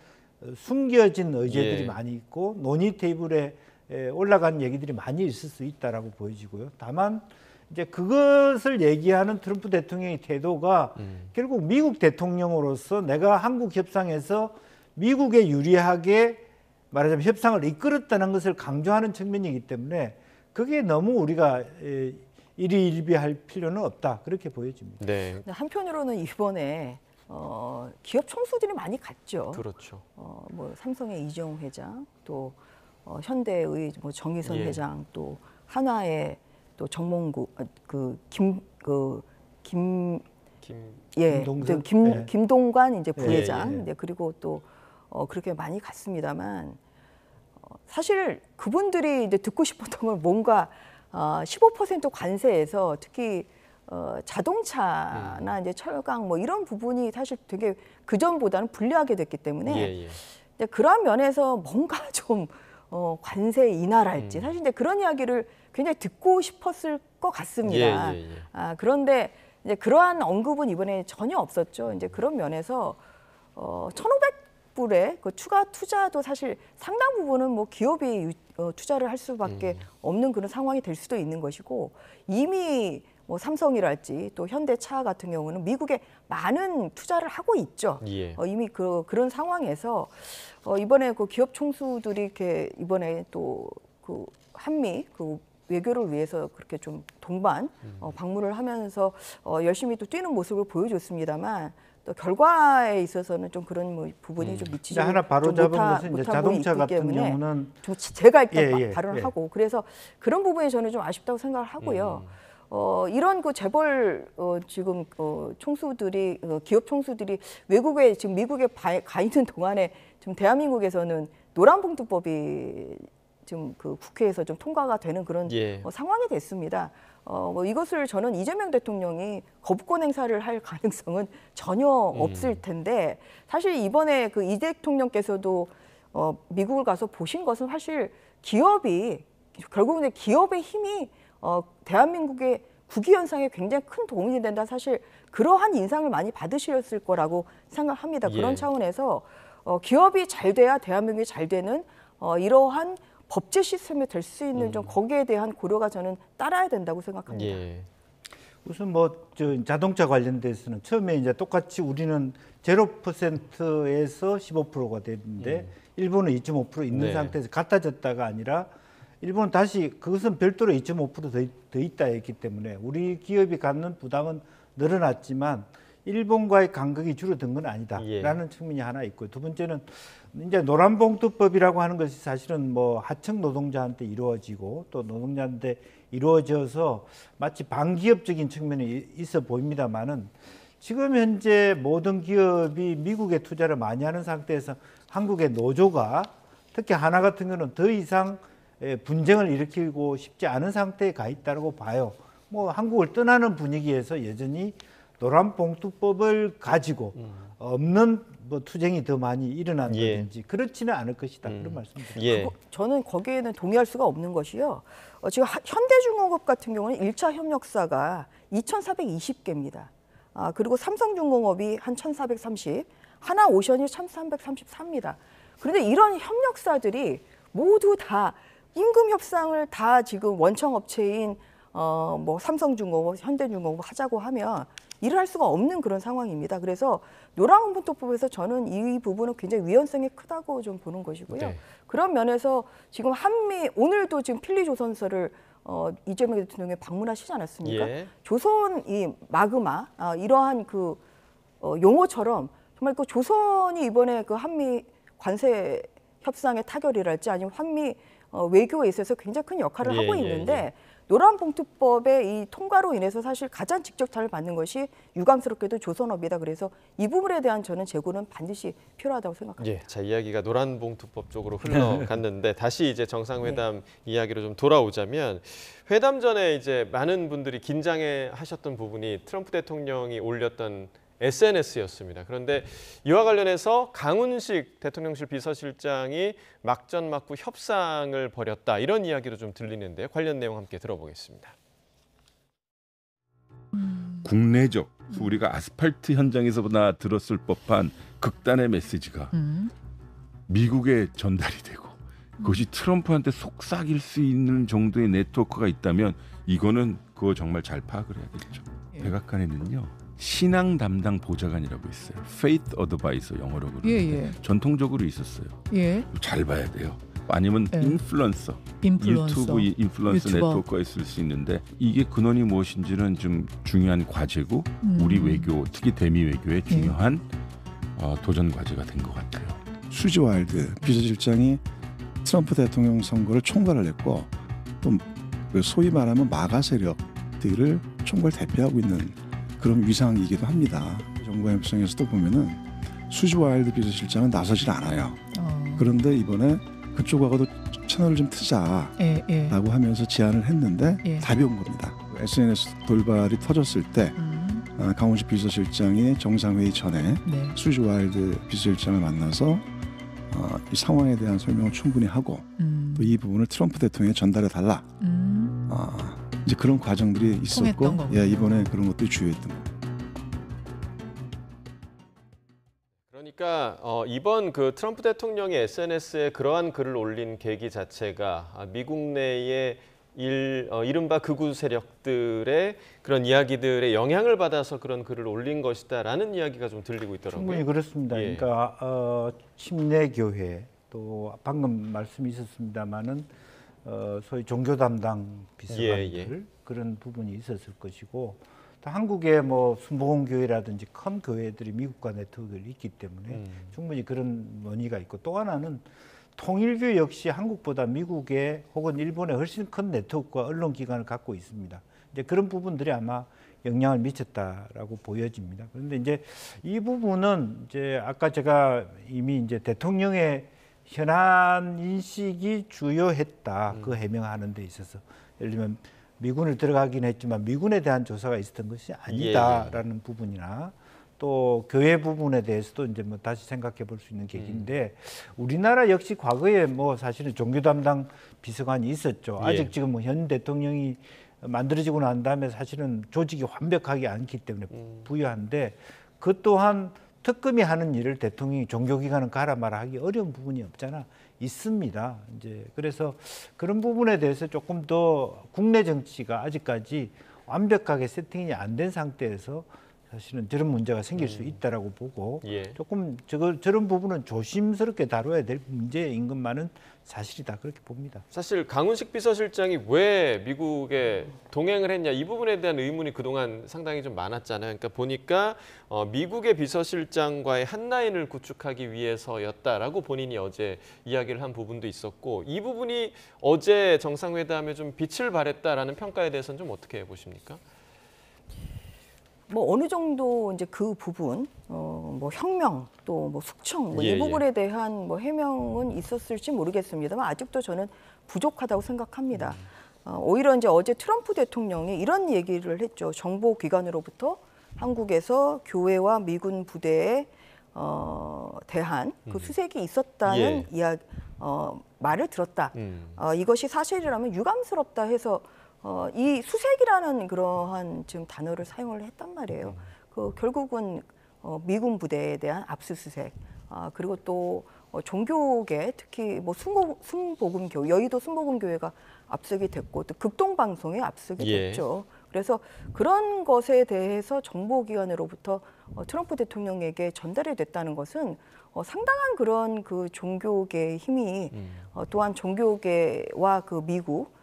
숨겨진 의제들이 많이 있고 논의 테이블에 올라간 얘기들이 많이 있을 수 있다라고 보여지고요. 다만 이제 그것을 얘기하는 트럼프 대통령의 태도가 결국 미국 대통령으로서 내가 한국 협상에서 미국에 유리하게 말하자면 협상을 이끌었다는 것을 강조하는 측면이기 때문에 그게 너무 우리가 일희일비할 필요는 없다 그렇게 보여집니다. 네. 한편으로는 이번에 기업 총수들이 많이 갔죠. 그렇죠. 뭐 삼성의 이재용 회장, 또 현대의 뭐 정의선 회장, 또 한화의 또 정몽구 김동관 이제 부회장, 그리고 또 그렇게 많이 갔습니다만 사실 그분들이 이제 듣고 싶었던 건 뭔가 15% 관세에서 특히 자동차나 이제 철강 뭐 이런 부분이 사실 되게 그 전보다는 불리하게 됐기 때문에 이제 그런 면에서 뭔가 좀 관세 인하랄지 사실 이제 그런 이야기를 굉장히 듣고 싶었을 것 같습니다. 그런데 이제 그러한 언급은 이번에 전혀 없었죠. 이제 그런 면에서 1,500불의 그 추가 투자도 사실 상당 부분은 뭐 기업이 투자를 할 수밖에 없는 그런 상황이 될 수도 있는 것이고 이미 뭐 삼성이랄지 또 현대차 같은 경우는 미국에 많은 투자를 하고 있죠. 이미 그런 상황에서 이번에 그 기업 총수들이 이렇게 이번에 또 그 한미 그 외교를 위해서 그렇게 좀 동반 방문을 하면서 열심히 또 뛰는 모습을 보여줬습니다만 또 결과에 있어서는 좀 그런 뭐 부분이 좀 미치지 하나 바로 잡은 것은 이제 자동차 같은 경우는 좀 제가 일단 발언을 하고 그래서 그런 부분이 저는 좀 아쉽다고 생각을 하고요. 이런 그 재벌 지금 총수들이 기업 총수들이 외국에 지금 미국에 가 있는 동안에 지금 대한민국에서는 노란봉투법이 지금 그 국회에서 좀 통과가 되는 그런 상황이 됐습니다. 뭐 이것을 저는 이재명 대통령이 거부권 행사를 할 가능성은 전혀 없을 텐데 사실 이번에 그 이 대통령께서도 미국을 가서 보신 것은 사실 기업이 결국은 기업의 힘이 대한민국의 국위 현상에 굉장히 큰 도움이 된다. 사실 그러한 인상을 많이 받으셨을 거라고 생각합니다. 그런 차원에서 기업이 잘 돼야 대한민국이 잘 되는 이러한 법제 시스템이 될 수 있는 좀 거기에 대한 고려가 저는 따라야 된다고 생각합니다. 우선 뭐 자동차 관련돼서는 처음에 이제 똑같이 우리는 0%에서 15%가 됐는데 일본은 2.5% 있는 상태에서 같아졌다가 아니라 일본은 다시 그것은 별도로 2.5% 더 있다 했기 때문에 우리 기업이 갖는 부담은 늘어났지만 일본과의 간극이 줄어든 건 아니다라는 측면이 하나 있고, 두 번째는 이제 노란봉투법이라고 하는 것이 사실은 뭐 하청 노동자한테 이루어지고 또 노동자한테 이루어져서 마치 반기업적인 측면이 있어 보입니다만은, 지금 현재 모든 기업이 미국에 투자를 많이 하는 상태에서 한국의 노조가 특히 하나 같은 경우는 더 이상 분쟁을 일으키고 싶지 않은 상태에 가 있다고 봐요. 뭐 한국을 떠나는 분위기에서 여전히 노란봉투법을 가지고 없는 뭐 투쟁이 더 많이 일어난다든지 그렇지는 않을 것이다, 그런 말씀입니다. 저는 거기에는 동의할 수가 없는 것이요. 지금 현대중공업 같은 경우는 1차 협력사가 2,420개입니다. 그리고 삼성중공업이 한 1,430, 하나오션이 1,334입니다. 그런데 이런 협력사들이 모두 다 임금 협상을 다 지금 원청업체인 뭐 삼성중공업, 현대중공업 하자고 하면 일을 할 수가 없는 그런 상황입니다. 그래서 노란봉투법에서 저는 이 부분은 굉장히 위헌성이 크다고 좀 보는 것이고요. 네. 그런 면에서 지금 한미, 오늘도 지금 필리조선소를 이재명 대통령이 방문하시지 않았습니까? 예. 조선 이 마그마 이러한 그 용어처럼 정말 그 조선이 이번에 그 한미 관세 협상의 타결이랄지 아니면 한미 외교에 있어서 굉장히 큰 역할을 하고 있는데 노란봉투법의 이 통과로 인해서 사실 가장 직접 잘 받는 것이 유감스럽게도 조선업이다. 그래서 이 부분에 대한 저는 재고는 반드시 필요하다고 생각합니다. 자, 이야기가 노란봉투법 쪽으로 흘러갔는데 다시 이제 정상회담 이야기로 좀 돌아오자면, 회담 전에 이제 많은 분들이 긴장해 하셨던 부분이 트럼프 대통령이 올렸던 SNS였습니다. 그런데 이와 관련해서 강훈식 대통령실 비서실장이 막전막후 협상을 벌였다, 이런 이야기로 좀 들리는데요. 관련 내용 함께 들어보겠습니다. 국내적, 우리가 아스팔트 현장에서보다 들었을 법한 극단의 메시지가 미국에 전달이 되고 그것이 트럼프한테 속삭일 수 있는 정도의 네트워크가 있다면 이거는 그거 정말 잘 파악을 해야겠죠. 백악관에는요, 신앙 담당 보좌관이라고 있어요. Faith Advisor 영어로 그러는데 전통적으로 있었어요. 잘 봐야 돼요. 아니면 인플루언서, 유튜브 인플루언서 네트워크가 있을 수 있는데, 이게 근원이 무엇인지는 좀 중요한 과제고 우리 외교, 특히 대미 외교의 중요한 도전 과제가 된 것 같아요. 수지 와일드 비서실장이 트럼프 대통령 선거를 총괄을 했고, 또 소위 말하면 마가 세력들을 총괄 대표하고 있는 그런 위상이기도 합니다. 정부 협상에서도 보면은 수지 와일드 비서실장은 나서질 않아요. 그런데 이번에 그쪽하고도 채널을 좀 트자라고 하면서 제안을 했는데 답이 온 겁니다. SNS 돌발이 터졌을 때 강훈식 비서실장이 정상회의 전에 수지 와일드 비서실장을 만나서 이 상황에 대한 설명을 충분히 하고 또 이 부분을 트럼프 대통령에 전달해 달라. 이제 그런 과정들이 있었고, 이번에 그런 것들이 주요했던 겁니다. 그러니까 이번 그 트럼프 대통령이 SNS에 그러한 글을 올린 계기 자체가 미국 내의 이른바 극우 세력들의 그런 이야기들의 영향을 받아서 그런 글을 올린 것이다라는 이야기가 좀 들리고 있더라고요. 충분히 그렇습니다. 그러니까 침례교회, 또 방금 말씀이 있었습니다마는 소위 종교 담당 비서관들 그런 부분이 있었을 것이고, 또 한국의 뭐 순복음교회라든지 큰 교회들이 미국과 네트워크가 있기 때문에 충분히 그런 원의가 있고, 또 하나는 통일교 역시 한국보다 미국에 혹은 일본에 훨씬 큰 네트워크와 언론기관을 갖고 있습니다. 이제 그런 부분들이 아마 영향을 미쳤다라고 보여집니다. 그런데 이제 이 부분은 이제 아까 제가 이미 이제 대통령의 현안 인식이 주요했다. 그 해명하는 데 있어서, 예를 들면 미군을 들어가긴 했지만 미군에 대한 조사가 있었던 것이 아니다라는 부분이나, 또 교회 부분에 대해서도 이제 뭐 다시 생각해 볼 수 있는 계기인데, 우리나라 역시 과거에 뭐 사실은 종교 담당 비서관이 있었죠. 아직 지금 뭐 현 대통령이 만들어지고 난 다음에 사실은 조직이 완벽하지 않기 때문에 부유한데, 그 또한 특검이 하는 일을 대통령이 종교기관은 가라 마라 하기 어려운 부분이 없잖아 있습니다. 이제 그래서 그런 부분에 대해서 조금 더 국내 정치가 아직까지 완벽하게 세팅이 안 된 상태에서 사실은 저런 문제가 생길 수 있다라고 보고 예. 조금 저런 부분은 조심스럽게 다뤄야 될 문제인 것만은 사실이다 그렇게 봅니다. 사실 강훈식 비서실장이 왜 미국에 동행을 했냐 이 부분에 대한 의문이 그동안 상당히 좀 많았잖아요. 그러니까 보니까 미국의 비서실장과의 한 라인을 구축하기 위해서였다라고 본인이 어제 이야기를 한 부분도 있었고 이 부분이 어제 정상회담에 좀 빛을 발했다라는 평가에 대해서는 좀 어떻게 보십니까? 뭐 어느 정도 이제 그 부분, 뭐 혁명 또 뭐 숙청 뭐 예, 이 부분에 대한 뭐 해명은 있었을지 모르겠습니다만 아직도 저는 부족하다고 생각합니다. 오히려 이제 어제 트럼프 대통령이 이런 얘기를 했죠. 정보기관으로부터 한국에서 교회와 미군 부대에 대한 그 수색이 있었다는 예. 말을 들었다. 이것이 사실이라면 유감스럽다 해서 이 수색이라는 그러한 지금 단어를 사용을 했단 말이에요. 그 결국은 미군 부대에 대한 압수수색, 그리고 또 종교계 특히 뭐 순복음교, 여의도 순복음교회가 압수이 됐고 또 극동방송에 압수이 됐죠. 그래서 그런 것에 대해서 정보기관으로부터 트럼프 대통령에게 전달이 됐다는 것은 상당한 그런 그 종교계의 힘이 또한 종교계와 그 미국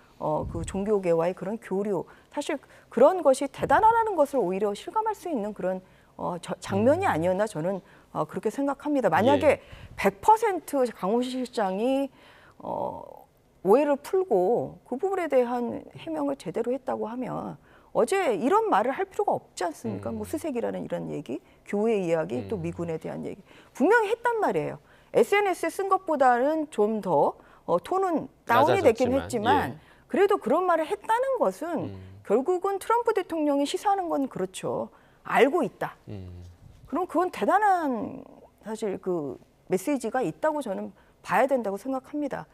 그 종교계와의 그런 교류, 사실 그런 것이 대단하다는 것을 오히려 실감할 수 있는 그런 장면이 아니었나 저는 그렇게 생각합니다. 만약에 100% 강훈식 실장이 오해를 풀고 그 부분에 대한 해명을 제대로 했다고 하면 어제 이런 말을 할 필요가 없지 않습니까? 뭐 수색이라는 이런 얘기, 교회 이야기, 또 미군에 대한 얘기 분명히 했단 말이에요. SNS에 쓴 것보다는 좀 더 톤은 다운이 됐긴 했지만 그래도 그런 말을 했다는 것은 결국은 트럼프 대통령이 시사하는 건 그렇죠. 알고 있다. 그럼 그건 대단한 사실 그 메시지가 있다고 저는 봐야 된다고 생각합니다.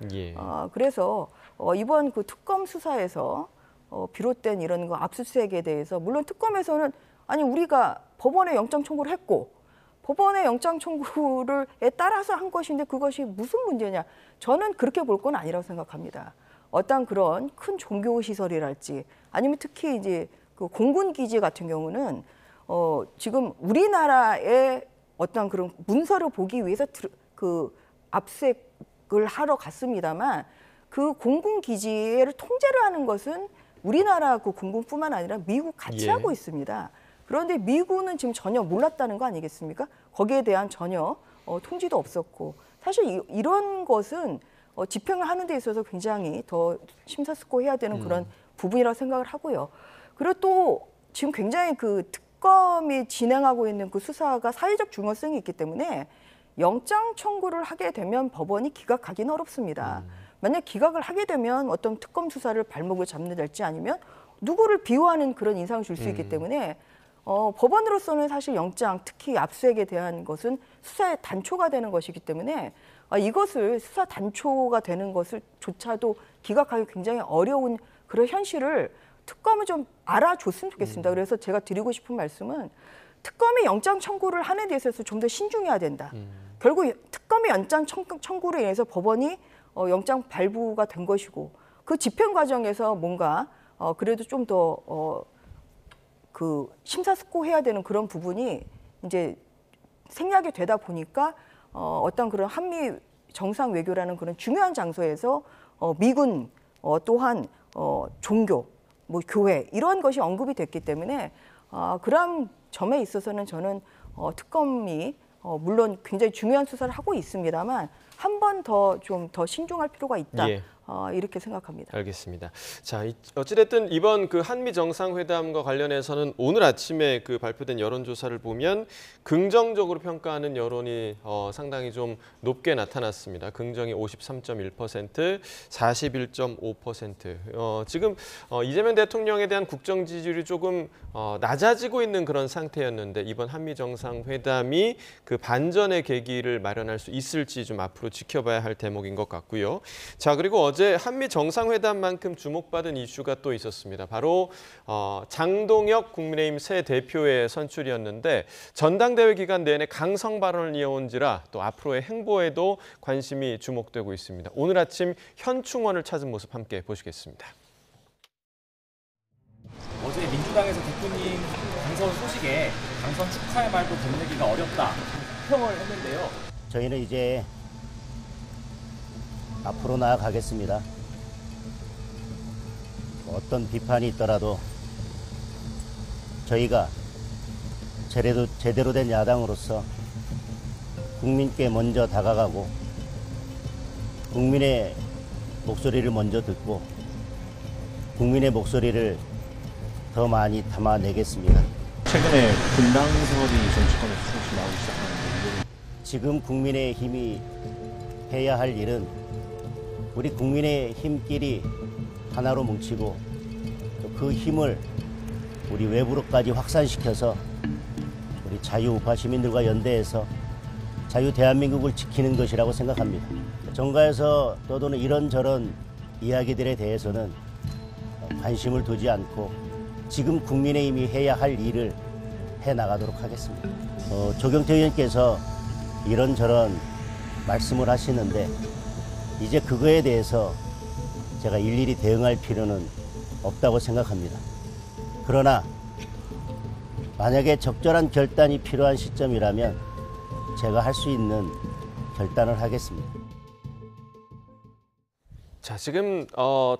그래서 이번 그 특검 수사에서 비롯된 이런 거 압수수색에 대해서 물론 특검에서는 아니 우리가 법원에 영장 청구를 했고 법원의 영장 청구를에 따라서 한 것인데 그것이 무슨 문제냐? 저는 그렇게 볼 건 아니라고 생각합니다. 어떤 그런 큰 종교 시설이랄지 아니면 특히 이제 그 공군 기지 같은 경우는 지금 우리나라의 어떤 그런 문서를 보기 위해서 그 압수색을 하러 갔습니다만 그 공군 기지를 통제를 하는 것은 우리나라 그 공군뿐만 아니라 미국 같이 하고 있습니다. 그런데 미군은 지금 전혀 몰랐다는 거 아니겠습니까? 거기에 대한 전혀 통지도 없었고 사실 이런 것은 집행을 하는 데 있어서 굉장히 더 심사숙고해야 되는 그런 부분이라고 생각을 하고요. 그리고 또 지금 굉장히 그 특검이 진행하고 있는 그 수사가 사회적 중요성이 있기 때문에 영장 청구를 하게 되면 법원이 기각하기는 어렵습니다. 만약 기각을 하게 되면 어떤 특검 수사를 발목을 잡는달지 아니면 누구를 비호하는 그런 인상을 줄 수 있기 때문에 법원으로서는 사실 영장, 특히 압수수색에 대한 것은 수사의 단초가 되는 것이기 때문에 이것을 수사 단초가 되는 것을 조차도 기각하기 굉장히 어려운 그런 현실을 특검은 좀 알아줬으면 좋겠습니다. 그래서 제가 드리고 싶은 말씀은 특검이 영장 청구를 하는 데 있어서 좀 더 신중해야 된다. 결국 특검의 영장 청구로 인해서 법원이 영장 발부가 된 것이고 그 집행 과정에서 뭔가 그래도 좀 더 그 심사숙고해야 되는 그런 부분이 이제 생략이 되다 보니까 어떤 그런 한미 정상 외교라는 그런 중요한 장소에서 미군 또한 종교, 뭐 교회 이런 것이 언급이 됐기 때문에 그런 점에 있어서는 저는 특검이 물론 굉장히 중요한 수사를 하고 있습니다만 한 번 더 좀 더 신중할 필요가 있다. 이렇게 생각합니다. 알겠습니다. 자, 어찌됐든 이번 그 한미 정상회담과 관련해서는 오늘 아침에 그 발표된 여론조사를 보면 긍정적으로 평가하는 여론이 상당히 좀 높게 나타났습니다. 긍정이 53.1%, 41.5%. 지금 이재명 대통령에 대한 국정 지지율이 조금 낮아지고 있는 그런 상태였는데 이번 한미 정상회담이 그 반전의 계기를 마련할 수 있을지 좀 앞으로 지켜봐야 할 대목인 것 같고요. 자, 그리고 어제 한미 정상회담만큼 주목받은 이슈가 또 있었습니다. 바로 장동혁 국민의힘 새 대표의 선출이었는데 전당대회 기간 내내 강성 발언을 이어온지라 또 앞으로의 행보에도 관심이 주목되고 있습니다. 오늘 아침 현충원을 찾은 모습 함께 보시겠습니다. 어제 민주당에서 대표님 무서운 소식에 당선 축하의 말도 건네기가 어렵다 평을 했는데요. 저희는 이제 앞으로 나아가겠습니다. 어떤 비판이 있더라도 저희가 제대로 된 야당으로서 국민께 먼저 다가가고 국민의 목소리를 먼저 듣고 국민의 목소리를 더 많이 담아내겠습니다. 최근에 분당 세월이 정치권에서 조금씩 나오기 시작하는데 지금 국민의힘이 해야 할 일은 우리 국민의힘끼리 하나로 뭉치고 또 그 힘을 우리 외부로까지 확산시켜서 우리 자유우파 시민들과 연대해서 자유 대한민국을 지키는 것이라고 생각합니다. 정가에서 떠도는 이런저런 이야기들에 대해서는 관심을 두지 않고 지금 국민의힘이 해야 할 일을 해나가도록 하겠습니다. 조경태 의원께서 이런저런 말씀을 하시는데 이제 그거에 대해서 제가 일일이 대응할 필요는 없다고 생각합니다. 그러나 만약에 적절한 결단이 필요한 시점이라면 제가 할 수 있는 결단을 하겠습니다. 자, 지금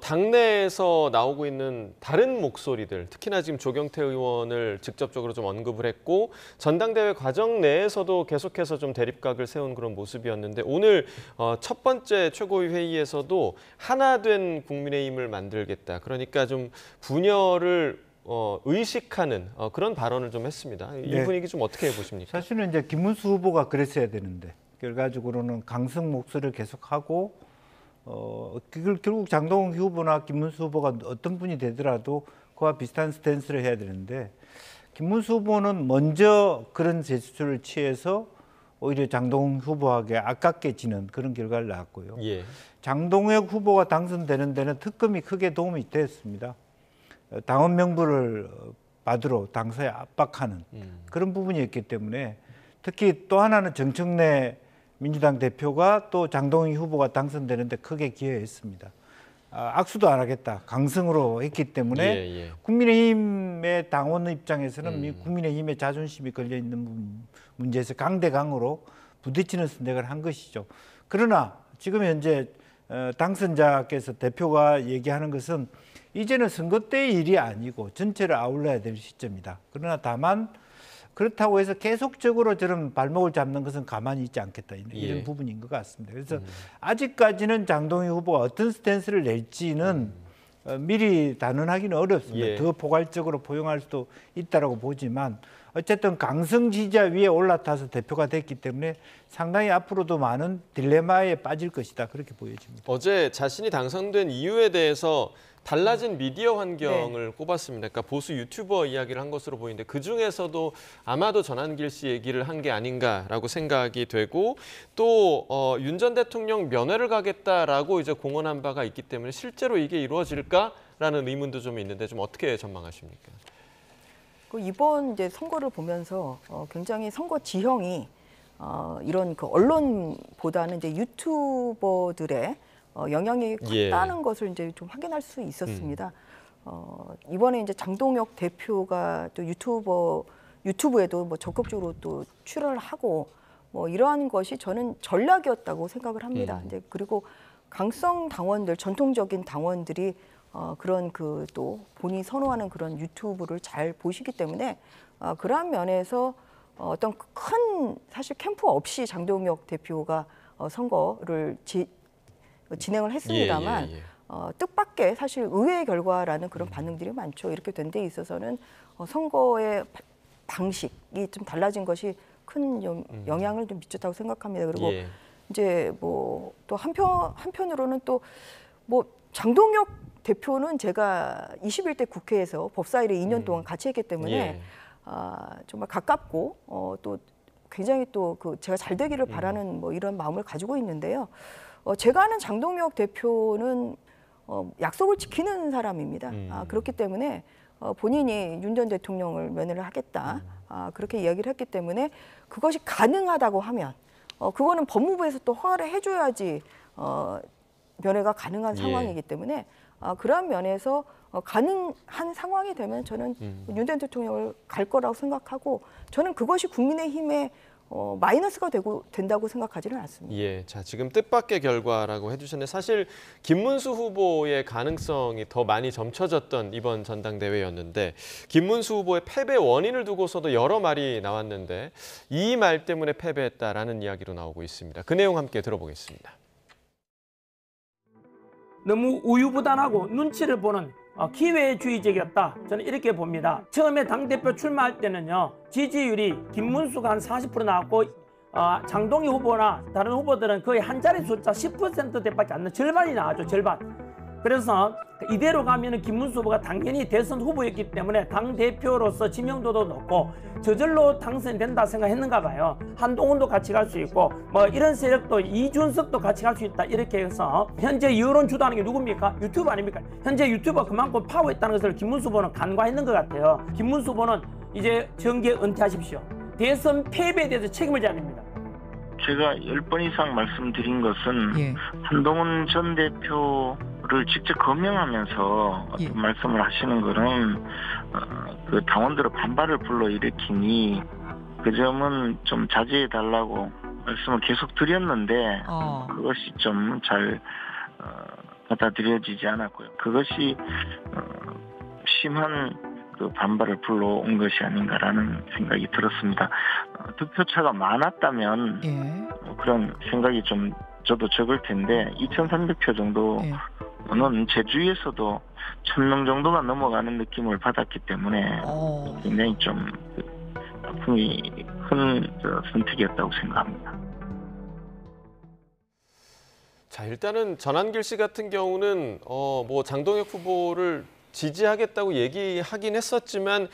당내에서 나오고 있는 다른 목소리들, 특히나 지금 조경태 의원을 직접적으로 좀 언급을 했고 전당대회 과정 내에서도 계속해서 좀 대립각을 세운 그런 모습이었는데 오늘 첫 번째 최고위 회의에서도 하나 된 국민의힘을 만들겠다. 그러니까 좀 분열을 의식하는 그런 발언을 좀 했습니다. 이 네. 분위기 좀 어떻게 보십니까? 사실은 이제 김문수 후보가 그랬어야 되는데 결과적으로는 강성 목소리를 계속하고 결국 장동훈 후보나 김문수 후보가 어떤 분이 되더라도 그와 비슷한 스탠스를 해야 되는데 김문수 후보는 먼저 그런 제스처를 취해서 오히려 장동훈 후보에게 아깝게 지는 그런 결과를 낳았고요. 예. 장동혁 후보가 당선되는 데는 특검이 크게 도움이 됐습니다. 당원 명부를 받으러 당사에 압박하는 그런 부분이었기 때문에 특히 또 하나는 정청래 민주당 대표가 또 장동희 후보가 당선되는데 크게 기여했습니다. 악수도 안 하겠다. 강성으로 했기 때문에 국민의힘의 당원 입장에서는 국민의힘의 자존심이 걸려있는 문제에서 강대강으로 부딪히는 선택을 한 것이죠. 그러나 지금 현재 당선자께서 대표가 얘기하는 것은 이제는 선거 때의 일이 아니고 전체를 아울러야 될 시점이다. 그러나 다만 그렇다고 해서 계속적으로 저런 발목을 잡는 것은 가만히 있지 않겠다. 이런 부분인 것 같습니다. 그래서 아직까지는 장동희 후보가 어떤 스탠스를 낼지는 미리 단언하기는 어렵습니다. 더 포괄적으로 포용할 수도 있다고 보지만 어쨌든 강성 지지자 위에 올라타서 대표가 됐기 때문에 상당히 앞으로도 많은 딜레마에 빠질 것이다. 그렇게 보여집니다. 어제 자신이 당선된 이유에 대해서 달라진 미디어 환경을 꼽았습니다. 그러니까 보수 유튜버 이야기를 한 것으로 보이는데 그중에서도 아마도 전한길 씨 얘기를 한 게 아닌가라고 생각이 되고 또 윤 전 대통령 면회를 가겠다라고 이제 공언한 바가 있기 때문에 실제로 이게 이루어질까라는 의문도 좀 있는데 좀 어떻게 전망하십니까? 이번 이제 선거를 보면서 굉장히 선거 지형이 이런 그 언론보다는 이제 유튜버들의 영향이 컸다는 것을 이제 좀 확인할 수 있었습니다. 이번에 이제 장동혁 대표가 또 유튜브에도 뭐 적극적으로 또 출연을 하고 뭐 이러한 것이 저는 전략이었다고 생각을 합니다. 이제 그리고 강성 당원들, 전통적인 당원들이 그런 그 또 본인이 선호하는 그런 유튜브를 잘 보시기 때문에 그러한 면에서 어떤 큰 사실 캠프 없이 장동혁 대표가 선거를 진행을 했습니다만 뜻밖의 사실 의외의 결과라는 그런 반응들이 많죠. 이렇게 된 데 있어서는 선거의 방식이 좀 달라진 것이 큰 영향을 좀 미쳤다고 생각합니다. 그리고 이제 뭐 또 한편으로는 또 뭐 장동혁 대표는 제가 21대 국회에서 법사위를 2년 동안 같이 했기 때문에 정말 가깝고 또 굉장히 또 그 제가 잘 되기를 바라는 뭐 이런 마음을 가지고 있는데요. 제가 아는 장동혁 대표는 약속을 지키는 사람입니다. 그렇기 때문에 본인이 윤 전 대통령을 면회를 하겠다. 그렇게 이야기를 했기 때문에 그것이 가능하다고 하면 그거는 법무부에서 또 허가를 해줘야지 면회가 가능한 상황이기 때문에 그러한 면에서 가능한 상황이 되면 저는 윤 전 대통령을 갈 거라고 생각하고 저는 그것이 국민의힘의 마이너스가 된다고 생각하지는 않습니다. 예, 자 지금 뜻밖의 결과라고 해주셨는데 사실 김문수 후보의 가능성이 더 많이 점쳐졌던 이번 전당대회였는데 김문수 후보의 패배 원인을 두고서도 여러 말이 나왔는데 이 말 때문에 패배했다라는 이야기로 나오고 있습니다. 그 내용 함께 들어보겠습니다. 너무 우유부단하고 눈치를 보는 기회주의적이었다. 저는 이렇게 봅니다. 처음에 당대표 출마할 때는요. 지지율이 김문수가 한 40% 나왔고 장동희 후보나 다른 후보들은 거의 한 자리 숫자 10%대밖에 안 나요. 절반이 나왔죠. 절반. 그래서 이대로 가면은 김문수 후보가 당연히 대선 후보였기 때문에 당대표로서 지명도도 높고 저절로 당선된다 생각했는가 봐요. 한동훈도 같이 갈 수 있고 뭐 이런 세력도 이준석도 같이 갈 수 있다 이렇게 해서 현재 여론 주도하는 게 누굽니까? 유튜브 아닙니까? 현재 유튜브가 그만큼 파워했다는 것을 김문수 후보는 간과했는 것 같아요. 김문수 후보는 이제 정계 은퇴하십시오. 대선 패배에 대해서 책임을 져야 됩니다. 제가 10번 이상 말씀드린 것은 한동훈 전 대표를 직접 거명하면서 어떤 말씀을 하시는 것은 그 당원들의 반발을 불러일으키니 그 점은 좀 자제해달라고 말씀을 계속 드렸는데 그것이 좀 잘 받아들여지지 않았고요. 그것이 심한 그 반발을 불러온 것이 아닌가라는 생각이 들었습니다. 득표차가 많았다면 그런 생각이 좀 저도 적을 텐데 2,300표 정도는 제 주위에서도 1,000명 정도가 넘어가는 느낌을 받았기 때문에 굉장히 좀 아픔이 큰 선택이었다고 생각합니다. 자 일단은 전한길 씨 같은 경우는 뭐 장동혁 후보를 지지하겠다고 얘기하긴 했었지만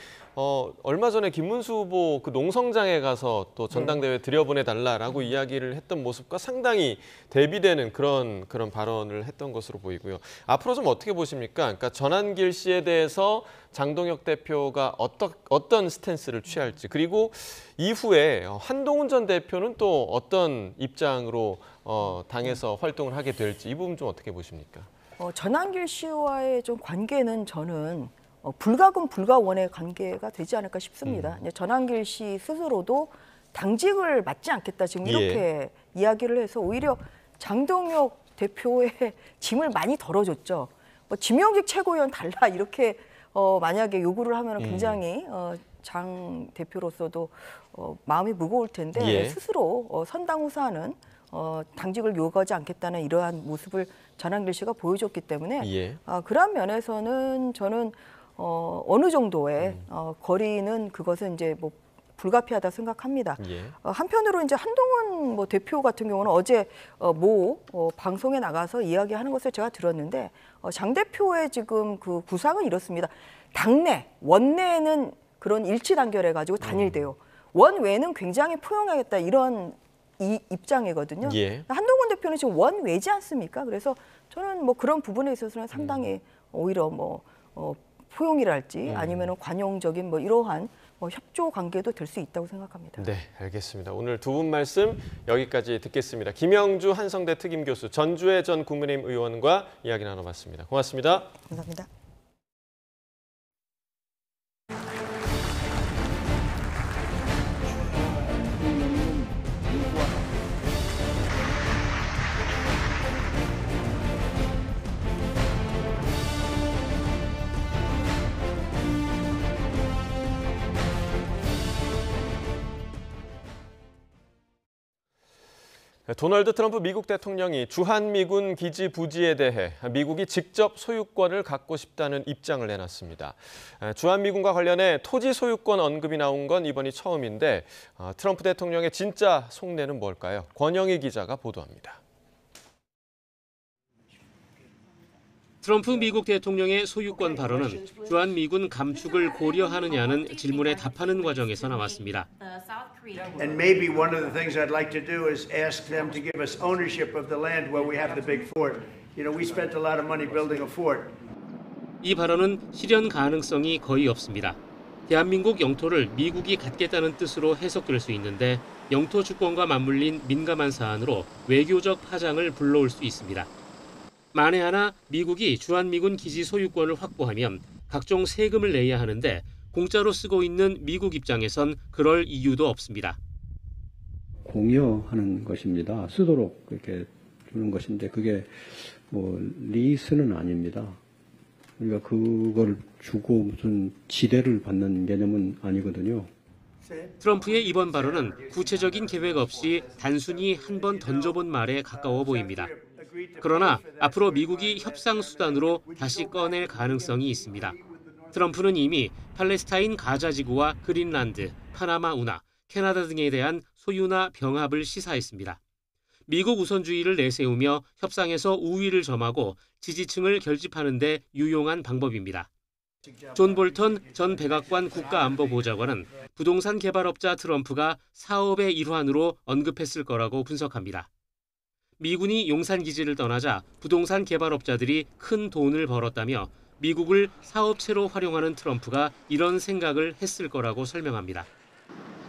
얼마 전에 김문수 후보 그 농성장에 가서 또 전당대회 들여보내달라라고 이야기를 했던 모습과 상당히 대비되는 그런 발언을 했던 것으로 보이고요. 앞으로 좀 어떻게 보십니까? 그러니까 전한길 씨에 대해서 장동혁 대표가 어떤 스탠스를 취할지 그리고 이후에 한동훈 전 대표는 또 어떤 입장으로 당에서 활동을 하게 될지 이 부분 좀 어떻게 보십니까? 전한길 씨와의 좀 관계는 저는 불가금 불가원의 관계가 되지 않을까 싶습니다. 전한길 씨 스스로도 당직을 맡지 않겠다 지금 이렇게 이야기를 해서 오히려 장동혁 대표의 짐을 많이 덜어줬죠. 지명직 최고위원 달라 이렇게 만약에 요구를 하면 굉장히 장 대표로서도 마음이 무거울 텐데 스스로 선당후사하는 당직을 요구하지 않겠다는 이러한 모습을 전한길 씨가 보여줬기 때문에 그런 면에서는 저는 어느 정도의 거리는 그것은 이제 뭐 불가피하다 생각합니다. 한편으로 이제 한동훈 뭐 대표 같은 경우는 어제 방송에 나가서 이야기하는 것을 제가 들었는데 장 대표의 지금 그 구상은 이렇습니다. 당내 원내에는 그런 일치 단결해 가지고 단일돼요. 원외는 굉장히 포용하겠다 이런 이 입장이거든요. 한동훈 대표는 지금 원외지 않습니까? 그래서 저는 뭐 그런 부분에 있어서는 상당히 오히려 뭐 포용이랄지 아니면 관용적인 뭐 이러한 협조 관계도 될 수 있다고 생각합니다. 네, 알겠습니다. 오늘 두 분 말씀 여기까지 듣겠습니다. 김영주 한성대 특임교수, 전주혜 전 국민의힘 의원과 이야기 나눠봤습니다. 고맙습니다. 감사합니다. 도널드 트럼프 미국 대통령이 주한미군 기지 부지에 대해 미국이 직접 소유권을 갖고 싶다는 입장을 내놨습니다. 주한미군과 관련해 토지 소유권 언급이 나온 건 이번이 처음인데 트럼프 대통령의 진짜 속내는 뭘까요? 권영희 기자가 보도합니다. 트럼프 미국 대통령의 소유권 발언은 주한미군 감축을 고려하느냐는 질문에 답하는 과정에서 나왔습니다. And maybe one of the things I'd like to do is ask them to give us ownership of the land where we have the big fort. You know, we spent a lot of money building a fort. 이 발언은 실현 가능성이 거의 없습니다. 대한민국 영토를 미국이 갖겠다는 뜻으로 해석될 수 있는데 영토 주권과 맞물린 민감한 사안으로 외교적 파장을 불러올 수 있습니다. 만에 하나 미국이 주한미군 기지 소유권을 확보하면 각종 세금을 내야 하는데 공짜로 쓰고 있는 미국 입장에선 그럴 이유도 없습니다. 공여하는 것입니다. 쓰도록 이렇게 주는 것인데 그게 뭐 리스는 아닙니다. 우리가 그걸 주고 무슨 지대를 받는 개념은 아니거든요. 트럼프의 이번 발언은 구체적인 계획 없이 단순히 한번 던져본 말에 가까워 보입니다. 그러나 앞으로 미국이 협상 수단으로 다시 꺼낼 가능성이 있습니다. 트럼프는 이미 팔레스타인 가자 지구와 그린란드, 파나마 운하, 캐나다 등에 대한 소유나 병합을 시사했습니다. 미국 우선주의를 내세우며 협상에서 우위를 점하고 지지층을 결집하는 데 유용한 방법입니다. 존 볼턴 전 백악관 국가안보보좌관은 부동산 개발업자 트럼프가 사업의 일환으로 언급했을 거라고 분석합니다. 미군이 용산 기지를 떠나자 부동산 개발업자들이 큰 돈을 벌었다며 미국을 사업체로 활용하는 트럼프가 이런 생각을 했을 거라고 설명합니다.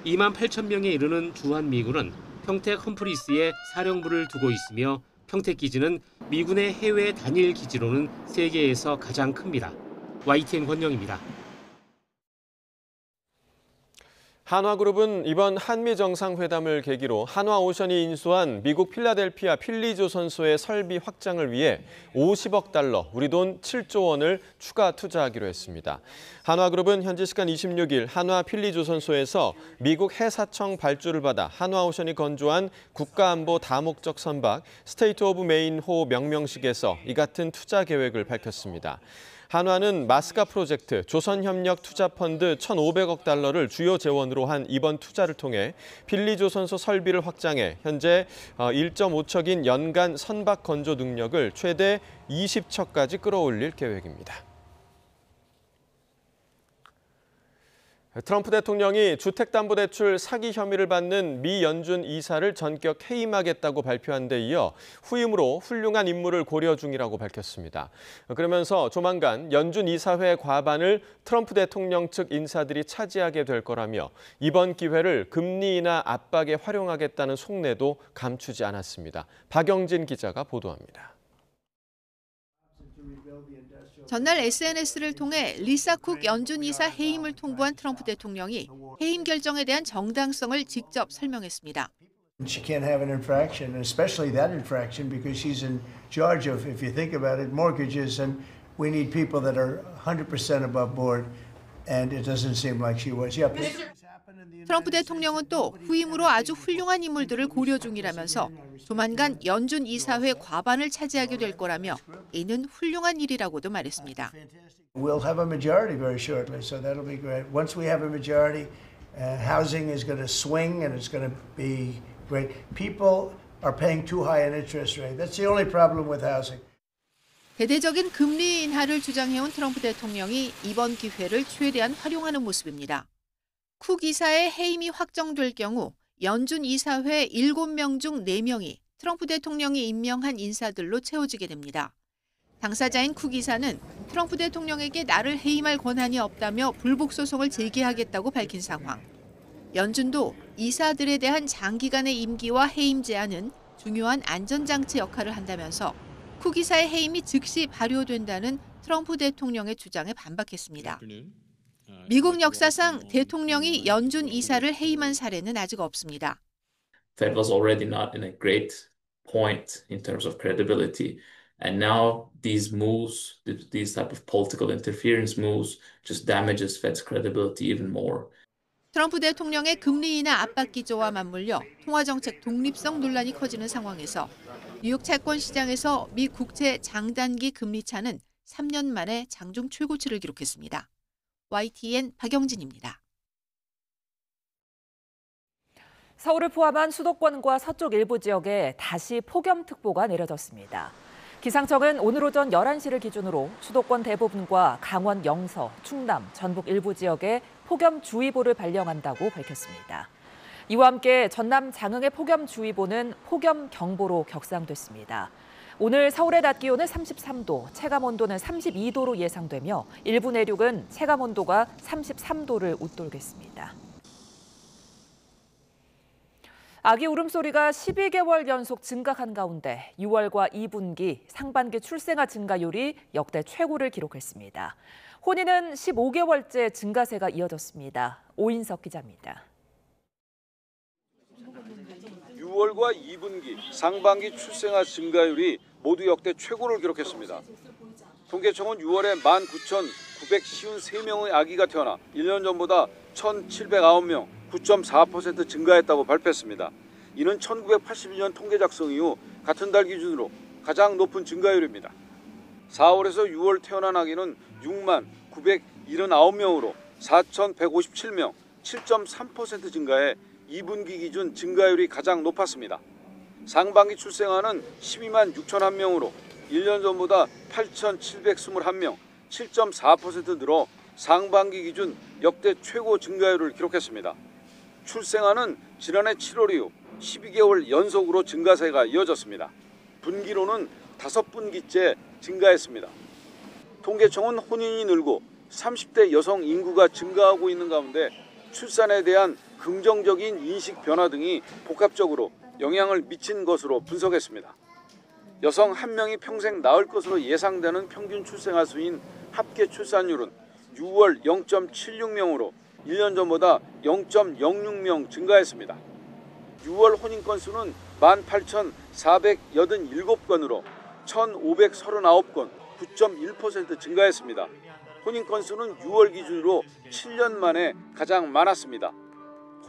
2만 8천 명에 이르는 주한미군은 평택 험프리스에 사령부를 두고 있으며 평택 기지는 미군의 해외 단일 기지로는 세계에서 가장 큽니다. YTN 권영입니다. 한화그룹은 이번 한미 정상회담을 계기로 한화오션이 인수한 미국 필라델피아 필리조선소의 설비 확장을 위해 50억 달러, 우리 돈 7조 원을 추가 투자하기로 했습니다. 한화그룹은 현지 시간 26일 한화 필리조선소에서 미국 해사청 발주를 받아 한화오션이 건조한 국가안보 다목적 선박 스테이트 오브 메인호 명명식에서 이 같은 투자 계획을 밝혔습니다. 한화는 마스카 프로젝트, 조선협력 투자펀드 1,500억 달러를 주요 재원으로 한 이번 투자를 통해 필리조선소 설비를 확장해 현재 1.5척인 연간 선박 건조 능력을 최대 20척까지 끌어올릴 계획입니다. 트럼프 대통령이 주택담보대출 사기 혐의를 받는 미 연준 이사를 전격 해임하겠다고 발표한 데 이어 후임으로 훌륭한 인물을 고려 중이라고 밝혔습니다. 그러면서 조만간 연준 이사회 과반을 트럼프 대통령 측 인사들이 차지하게 될 거라며 이번 기회를 금리 인하 압박에 활용하겠다는 속내도 감추지 않았습니다. 박영진 기자가 보도합니다. 전날 SNS를 통해 리사 쿡 연준 이사 해임을 통보한 트럼프 대통령이 해임 결정에 대한 정당성을 직접 설명했습니다. She can't have an infraction, and especially that infraction, because she's in charge of, if you think about it, mortgages, and we need people that are 100% above board, and it doesn't seem like she was. Yeah. 트럼프 대통령은 또 후임으로 아주 훌륭한 인물들을 고려 중이라면서 조만간 연준 이사회 과반을 차지하게 될 거라며 이는 훌륭한 일이라고도 말했습니다. We'll have a majority very shortly, so that'll be great. Once we have a majority, housing is going to swing and it's going to be great. People are paying too high an interest rate. That's the only problem with housing. 대대적인 금리 인하를 주장해온 트럼프 대통령이 이번 기회를 최대한 활용하는 모습입니다. 쿡 이사의 해임이 확정될 경우 연준 이사회 7명 중 4명이 트럼프 대통령이 임명한 인사들로 채워지게 됩니다. 당사자인 쿡 이사는 트럼프 대통령에게 나를 해임할 권한이 없다며 불복 소송을 제기하겠다고 밝힌 상황. 연준도 이사들에 대한 장기간의 임기와 해임 제한은 중요한 안전장치 역할을 한다면서 쿡 이사의 해임이 즉시 발효된다는 트럼프 대통령의 주장에 반박했습니다. 미국 역사상 대통령이 연준 이사를 해임한 사례는 아직 없습니다. Fed was already not in a great point in terms of credibility, and now these moves, these type of political interference moves, just damages Fed's credibility even more. 트럼프 대통령의 금리 인하 압박 기조와 맞물려 통화정책 독립성 논란이 커지는 상황에서 뉴욕 채권 시장에서 미 국채 장단기 금리 차는 3년 만에 장중 최고치를 기록했습니다. YTN 박영진입니다. 서울을 포함한 수도권과 서쪽 일부 지역에 다시 폭염특보가 내려졌습니다. 기상청은 오늘 오전 11시를 기준으로 수도권 대부분과 강원 영서, 충남, 전북 일부 지역에 폭염주의보를 발령한다고 밝혔습니다. 이와 함께 전남 장흥의 폭염주의보는 폭염경보로 격상됐습니다. 오늘 서울의 낮 기온은 33도, 체감온도는 32도로 예상되며 일부 내륙은 체감온도가 33도를 웃돌겠습니다. 아기 울음소리가 12개월 연속 증가한 가운데 6월과 2분기 상반기 출생아 증가율이 역대 최고를 기록했습니다. 혼인은 15개월째 증가세가 이어졌습니다. 오인석 기자입니다. 6월과 2분기 상반기 출생아 증가율이 모두 역대 최고를 기록했습니다. 통계청은 6월에 19,953명의 아기가 태어나 1년 전보다 1,709명, 9.4% 증가했다고 발표했습니다. 이는 1982년 통계 작성 이후 같은 달 기준으로 가장 높은 증가율입니다. 4월에서 6월 태어난 아기는 6만 979명으로 4,157명, 7.3% 증가해 2분기 기준 증가율이 가장 높았습니다. 상반기 출생아는 12만 6,001명으로 1년 전보다 8,721명, 7.4% 늘어 상반기 기준 역대 최고 증가율을 기록했습니다. 출생아는 지난해 7월 이후 12개월 연속으로 증가세가 이어졌습니다. 분기로는 5분기째 증가했습니다. 통계청은 혼인이 늘고 30대 여성 인구가 증가하고 있는 가운데 출산에 대한 긍정적인 인식 변화 등이 복합적으로 영향을 미친 것으로 분석했습니다. 여성 1명이 평생 낳을 것으로 예상되는 평균 출생아 수인 합계 출산율은 6월 0.76명으로 1년 전보다 0.06명 증가했습니다. 6월 혼인 건수는 18,487건으로 1,539건, 9.1% 증가했습니다. 혼인 건수는 6월 기준으로 7년 만에 가장 많았습니다.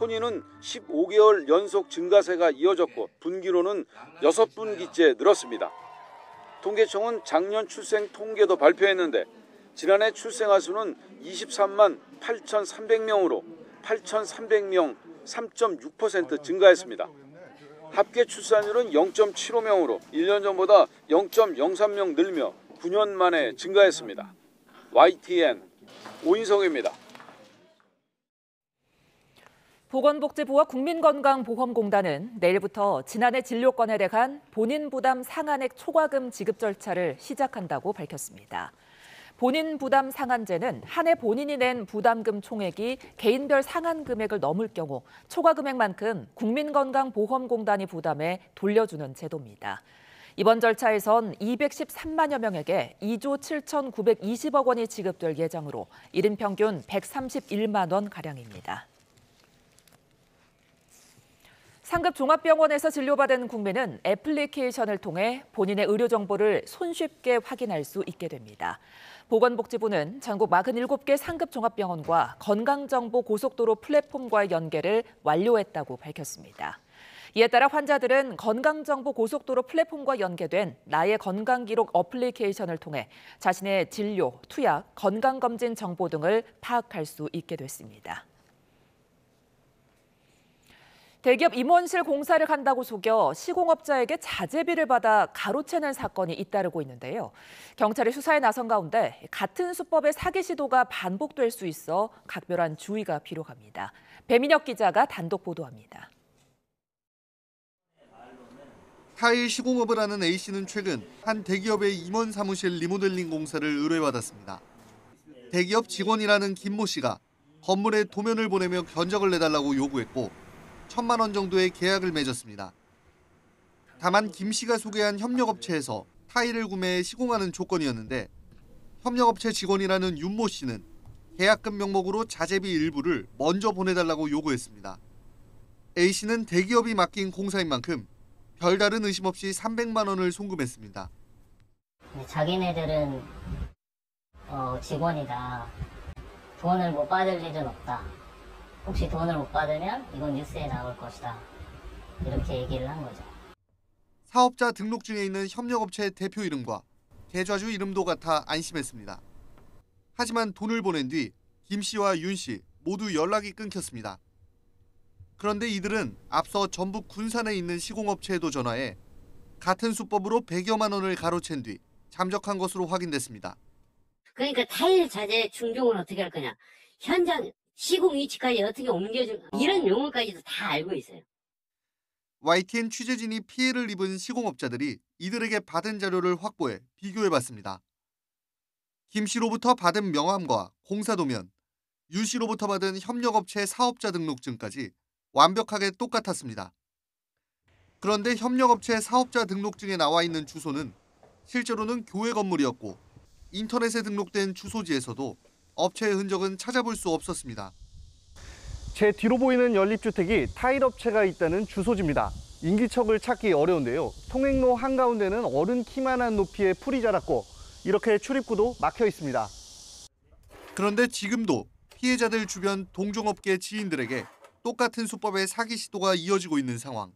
혼인은 15개월 연속 증가세가 이어졌고 분기로는 6분기째 늘었습니다. 통계청은 작년 출생 통계도 발표했는데 지난해 출생아 수는 23만 8,300명으로 8,300명, 3.6% 증가했습니다. 합계 출산율은 0.75명으로 1년 전보다 0.03명 늘며 9년 만에 증가했습니다. YTN 오인성입니다. 보건복지부와 국민건강보험공단은 내일부터 지난해 진료권에 대한 본인 부담 상한액 초과금 지급 절차를 시작한다고 밝혔습니다. 본인 부담 상한제는 한 해 본인이 낸 부담금 총액이 개인별 상한 금액을 넘을 경우 초과 금액만큼 국민건강보험공단이 부담해 돌려주는 제도입니다. 이번 절차에선 213만여 명에게 2조 7,920억 원이 지급될 예정으로 이른 평균 131만 원가량입니다. 상급 종합병원에서 진료받은 국민은 애플리케이션을 통해 본인의 의료 정보를 손쉽게 확인할 수 있게 됩니다. 보건복지부는 전국 47개 상급 종합병원과 건강정보 고속도로 플랫폼과의 연계를 완료했다고 밝혔습니다. 이에 따라 환자들은 건강정보 고속도로 플랫폼과 연계된 나의 건강기록 어플리케이션을 통해 자신의 진료, 투약, 건강검진 정보 등을 파악할 수 있게 됐습니다. 대기업 임원실 공사를 한다고 속여 시공업자에게 자재비를 받아 가로채는 사건이 잇따르고 있는데요. 경찰이 수사에 나선 가운데 같은 수법의 사기 시도가 반복될 수 있어 각별한 주의가 필요합니다. 배민혁 기자가 단독 보도합니다. 타일 시공업을 하는 A씨는 최근 한 대기업의 임원 사무실 리모델링 공사를 의뢰받았습니다. 대기업 직원이라는 김모 씨가 건물에 도면을 보내며 견적을 내달라고 요구했고 1,000만 원 정도의 계약을 맺었습니다. 다만 김 씨가 소개한 협력업체에서 타일을 구매해 시공하는 조건이었는데 협력업체 직원이라는 윤모 씨는 계약금 명목으로 자재비 일부를 먼저 보내달라고 요구했습니다. A 씨는 대기업이 맡긴 공사인 만큼 별다른 의심 없이 300만 원을 송금했습니다. 자기네들은 직원이다. 돈을 못 받을 일은 없다. 혹시 돈을 못 받으면 이건 뉴스에 나올 것이다. 이렇게 얘기를 한 거죠. 사업자 등록증에 있는 협력업체 대표 이름과 계좌주 이름도 같아 안심했습니다. 하지만 돈을 보낸 뒤 김 씨와 윤 씨 모두 연락이 끊겼습니다. 그런데 이들은 앞서 전북 군산에 있는 시공업체에도 전화해 같은 수법으로 100여만 원을 가로챈 뒤 잠적한 것으로 확인됐습니다. 그러니까 타일 자재 충족은 어떻게 할 거냐. 현장 시공 위치까지 어떻게 옮겨줄 이런 용어까지도 다 알고 있어요. YTN 취재진이 피해를 입은 시공업자들이 이들에게 받은 자료를 확보해 비교해봤습니다. 김 씨로부터 받은 명함과 공사도면, 윤 씨로부터 받은 협력업체 사업자 등록증까지 완벽하게 똑같았습니다. 그런데 협력업체 사업자 등록증에 나와 있는 주소는 실제로는 교회 건물이었고 인터넷에 등록된 주소지에서도 업체의 흔적은 찾아볼 수 없었습니다. 제 뒤로 보이는 연립주택이 타일업체가 있다는 주소지입니다. 인기척을 찾기 어려운데요. 통행로 한가운데는 어른 키만한 높이의 풀이 자랐고 이렇게 출입구도 막혀 있습니다. 그런데 지금도 피해자들 주변 동종업계 지인들에게 똑같은 수법의 사기 시도가 이어지고 있는 상황.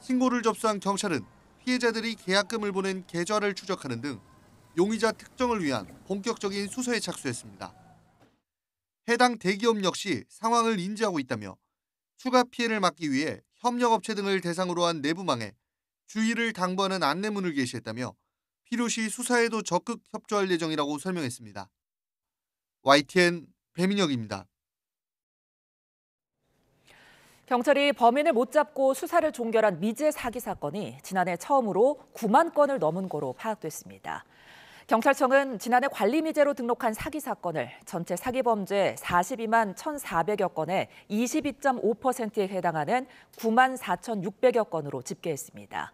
신고를 접수한 경찰은 피해자들이 계약금을 보낸 계좌를 추적하는 등 용의자 특정을 위한 본격적인 수사에 착수했습니다. 해당 대기업 역시 상황을 인지하고 있다며 추가 피해를 막기 위해 협력업체 등을 대상으로 한 내부망에 주의를 당부하는 안내문을 게시했다며 필요시 수사에도 적극 협조할 예정이라고 설명했습니다. YTN 배민혁입니다. 경찰이 범인을 못 잡고 수사를 종결한 미제 사기 사건이 지난해 처음으로 9만 건을 넘은 거로 파악됐습니다. 경찰청은 지난해 관리미제로 등록한 사기 사건을 전체 사기 범죄 42만 1,400여 건의 22.5%에 해당하는 9만 4,600여 건으로 집계했습니다.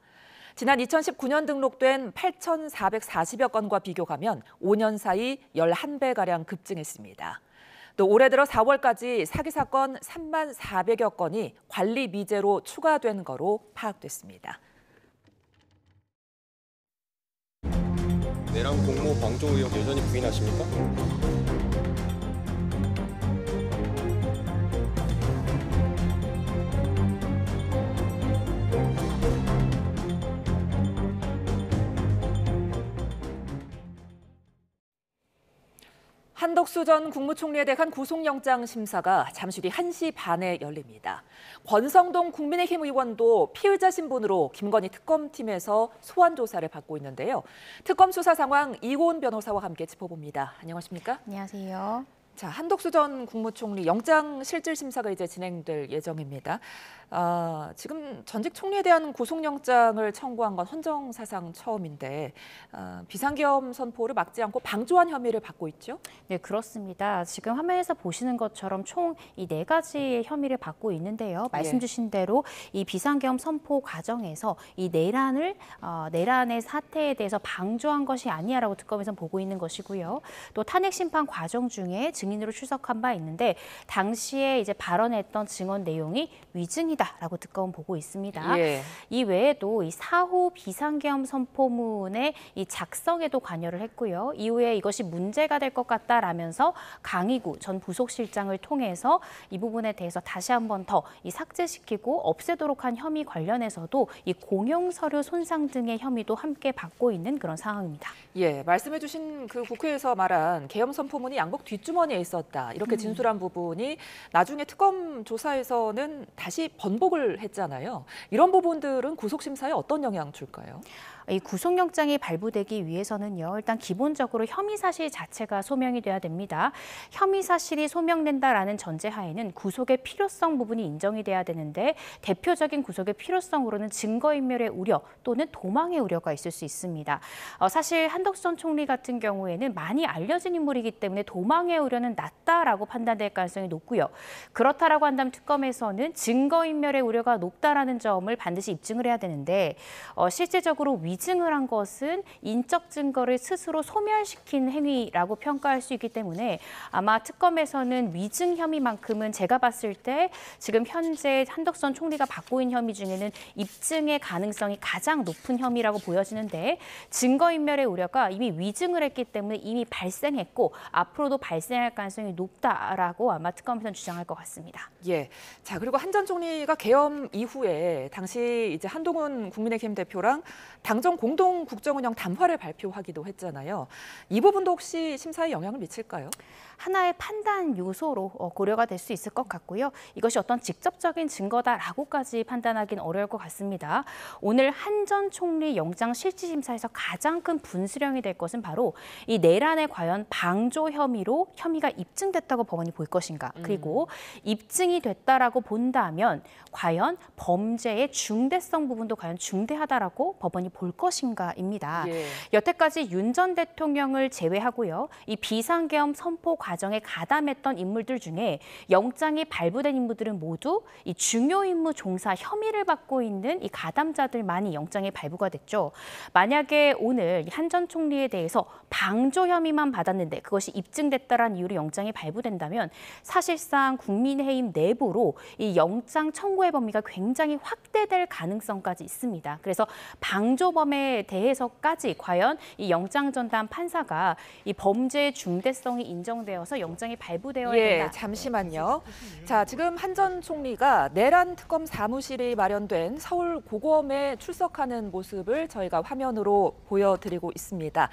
지난 2019년 등록된 8,440여 건과 비교하면 5년 사이 11배가량 급증했습니다. 또 올해 들어 4월까지 사기 사건 3만 400여 건이 관리 미제로 추가된 거로 파악됐습니다. 내란 공모 방조 의혹 여전히 부인하십니까? 한덕수 전 국무총리에 대한 구속영장 심사가 잠시 뒤 1시 반에 열립니다. 권성동 국민의힘 의원도 피의자 신분으로 김건희 특검팀에서 소환 조사를 받고 있는데요. 특검 수사 상황 이고은 변호사와 함께 짚어봅니다. 안녕하십니까? 안녕하세요. 자, 한덕수 전 국무총리 영장 실질 심사가 이제 진행될 예정입니다. 지금 전직 총리에 대한 구속영장을 청구한 건 헌정사상 처음인데 비상계엄 선포를 막지 않고 방조한 혐의를 받고 있죠? 네, 그렇습니다. 지금 화면에서 보시는 것처럼 총 이 4가지의 혐의를 받고 있는데요. 말씀 주신 대로 이 비상계엄 선포 과정에서 이 내란의 사태에 대해서 방조한 것이 아니냐라고 특검에서는 보고 있는 것이고요. 또 탄핵 심판 과정 중에 증인으로 출석한 바 있는데 당시에 이제 발언했던 증언 내용이 위증이다라고 특검은 보고 있습니다. 이 외에도 이 4호 비상계엄 선포문의 이 작성에도 관여를 했고요. 이후에 이것이 문제가 될 것 같다라면서 강희구 전 부속실장을 통해서 이 부분에 대해서 다시 한 번 더 이 삭제시키고 없애도록 한 혐의 관련해서도 이 공용서류 손상 등의 혐의도 함께 받고 있는 그런 상황입니다. 예, 말씀해주신 그 국회에서 말한 계엄 선포문이 양복 뒷주머니에 있었다. 이렇게 진술한 부분이 나중에 특검 조사에서는 다시 번복을 했잖아요. 이런 부분들은 구속심사에 어떤 영향을 줄까요? 이 구속영장이 발부되기 위해서는요. 일단 기본적으로 혐의 사실 자체가 소명이 돼야 됩니다. 혐의 사실이 소명된다라는 전제하에는 구속의 필요성 부분이 인정이 돼야 되는데 대표적인 구속의 필요성으로는 증거인멸의 우려 또는 도망의 우려가 있을 수 있습니다. 사실 한덕수 전 총리 같은 경우에는 많이 알려진 인물이기 때문에 도망의 우려는 낮다라고 판단될 가능성이 높고요. 그렇다라고 한다면 특검에서는 증거인멸의 우려가 높다라는 점을 반드시 입증을 해야 되는데 실제적으로 위증을 한 것은 인적 증거를 스스로 소멸시킨 행위라고 평가할 수 있기 때문에 아마 특검에서는 위증 혐의만큼은 제가 봤을 때 지금 현재 한덕수 전 총리가 받고 있는 혐의 중에는 입증의 가능성이 가장 높은 혐의라고 보여지는데 증거인멸의 우려가 이미 위증을 했기 때문에 이미 발생했고 앞으로도 발생할 가능성이 높다라고 아마 특검에서는 주장할 것 같습니다. 예. 자, 그리고 한 전 총리가 계엄 이후에 당시 이제 한동훈 국민의힘 대표랑 당정 공동 국정운영 담화를 발표하기도 했잖아요. 이 부분도 혹시 심사에 영향을 미칠까요? 하나의 판단 요소로 고려가 될 수 있을 것 같고요. 이것이 어떤 직접적인 증거다라고까지 판단하기는 어려울 것 같습니다. 오늘 한 전 총리 영장 실질심사에서 가장 큰 분수령이 될 것은 바로 이 내란에 과연 방조 혐의로 혐의가 혐의가 입증됐다고 법원이 볼 것인가, 그리고 입증이 됐다라고 본다면 과연 범죄의 중대성 부분도 과연 중대하다라고 법원이 볼 것인가입니다. 예. 여태까지 윤 전 대통령을 제외하고요, 이 비상계엄 선포 과정에 가담했던 인물들 중에 영장이 발부된 인물들은 모두 이 중요 임무 종사 혐의를 받고 있는 이 가담자들만이 영장이 발부가 됐죠. 만약에 오늘 한 전 총리에 대해서 방조 혐의만 받았는데 그것이 입증됐다라는 이유로 영장이 발부된다면 사실상 국민의힘 내부로 이 영장 청구의 범위가 굉장히 확대될 가능성까지 있습니다. 그래서 방조범에 대해서까지 과연 이 영장 전담 판사가 이 범죄의 중대성이 인정되어서 영장이 발부되어야 된다. 잠시만요. 자, 지금 한 전 총리가 내란 특검 사무실이 마련된 서울 고검에 출석하는 모습을 저희가 화면으로 보여드리고 있습니다.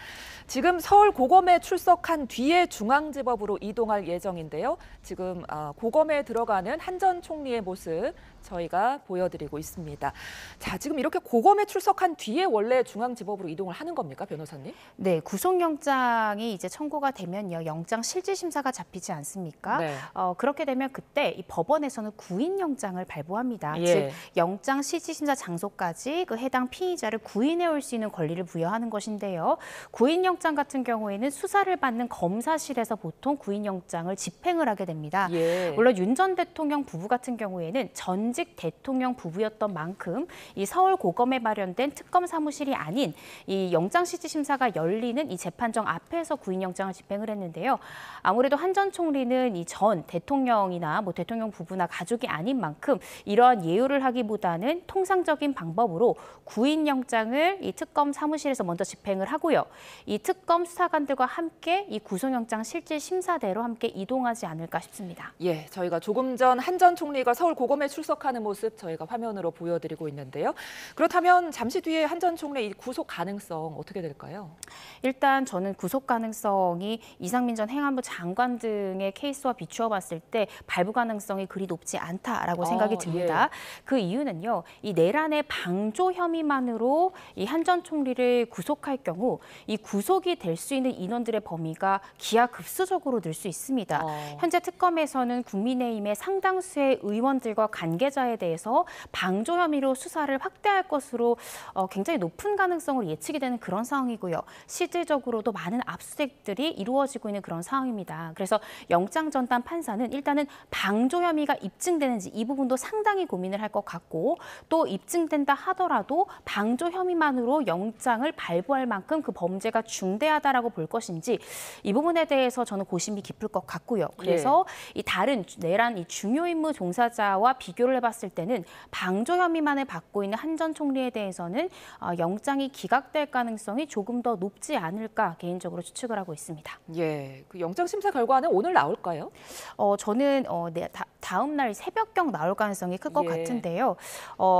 지금 서울 고검에 출석한 뒤에 중앙지법으로 이동할 예정인데요. 지금 고검에 들어가는 한 전 총리의 모습 저희가 보여드리고 있습니다. 자, 지금 이렇게 고검에 출석한 뒤에 원래 중앙지법으로 이동을 하는 겁니까, 변호사님? 네, 구속영장이 이제 청구가 되면요, 영장 실질심사가 잡히지 않습니까? 네. 그렇게 되면 그때 이 법원에서는 구인영장을 발부합니다. 예. 즉, 영장 실질심사 장소까지 그 해당 피의자를 구인해 올 수 있는 권리를 부여하는 것인데요. 구인영장 같은 경우에는 수사를 받는 검사실에서 보통 구인영장을 집행을 하게 됩니다. 예. 물론 윤 전 대통령 부부 같은 경우에는 전직 대통령 부부였던 만큼 이 서울 고검에 마련된 특검 사무실이 아닌 이 영장실질심사가 열리는 이 재판정 앞에서 구인영장을 집행을 했는데요. 아무래도 한 전 총리는 이 전 대통령이나 뭐 대통령 부부나 가족이 아닌 만큼 이러한 예우를 하기보다는 통상적인 방법으로 구인영장을 이 특검 사무실에서 먼저 집행을 하고요. 이 특검 수사관들과 함께 이 구속영장 실질심사대로 함께 이동하지 않을까 싶습니다. 예, 저희가 조금 전 한 전 총리가 서울 고검에 출석하는 모습 저희가 화면으로 보여드리고 있는데요. 그렇다면 잠시 뒤에 한 전 총리 이 구속 가능성 어떻게 될까요? 일단 저는 구속 가능성이 이상민 전 행안부 장관 등의 케이스와 비추어 봤을 때 발부 가능성이 그리 높지 않다라고 생각이 듭니다. 그 이유는요, 이 내란의 방조 혐의만으로 이 한 전 총리를 구속할 경우 이 구속이 될 수 있는 인원들의 범위가 기하급수적으로 늘 수 있습니다. 현재 특검에서는 국민의힘의 상당수의 의원들과 관계자에 대해서 방조 혐의로 수사를 확대할 것으로 굉장히 높은 가능성으로 예측이 되는 그런 상황이고요. 실질적으로도 많은 압수수색들이 이루어지고 있는 그런 상황입니다. 그래서 영장 전담 판사는 일단은 방조 혐의가 입증되는지 이 부분도 상당히 고민을 할 것 같고, 또 입증된다 하더라도 방조 혐의만으로 영장을 발부할 만큼 그 범죄가 중대하다라고 볼 것인지 이 부분에 대해서 저는 고심이 깊을 것 같고요. 그래서 이 다른 내란 이 중요 임무 종사자와 비교를 해봤을 때는 방조 혐의만을 받고 있는 한 전 총리에 대해서는 영장이 기각될 가능성이 조금 더 높지 않을까 개인적으로 추측을 하고 있습니다. 예, 그 영장 심사 결과는 오늘 나올까요? 저는 다음 날 새벽경 나올 가능성이 클 것 같은데요.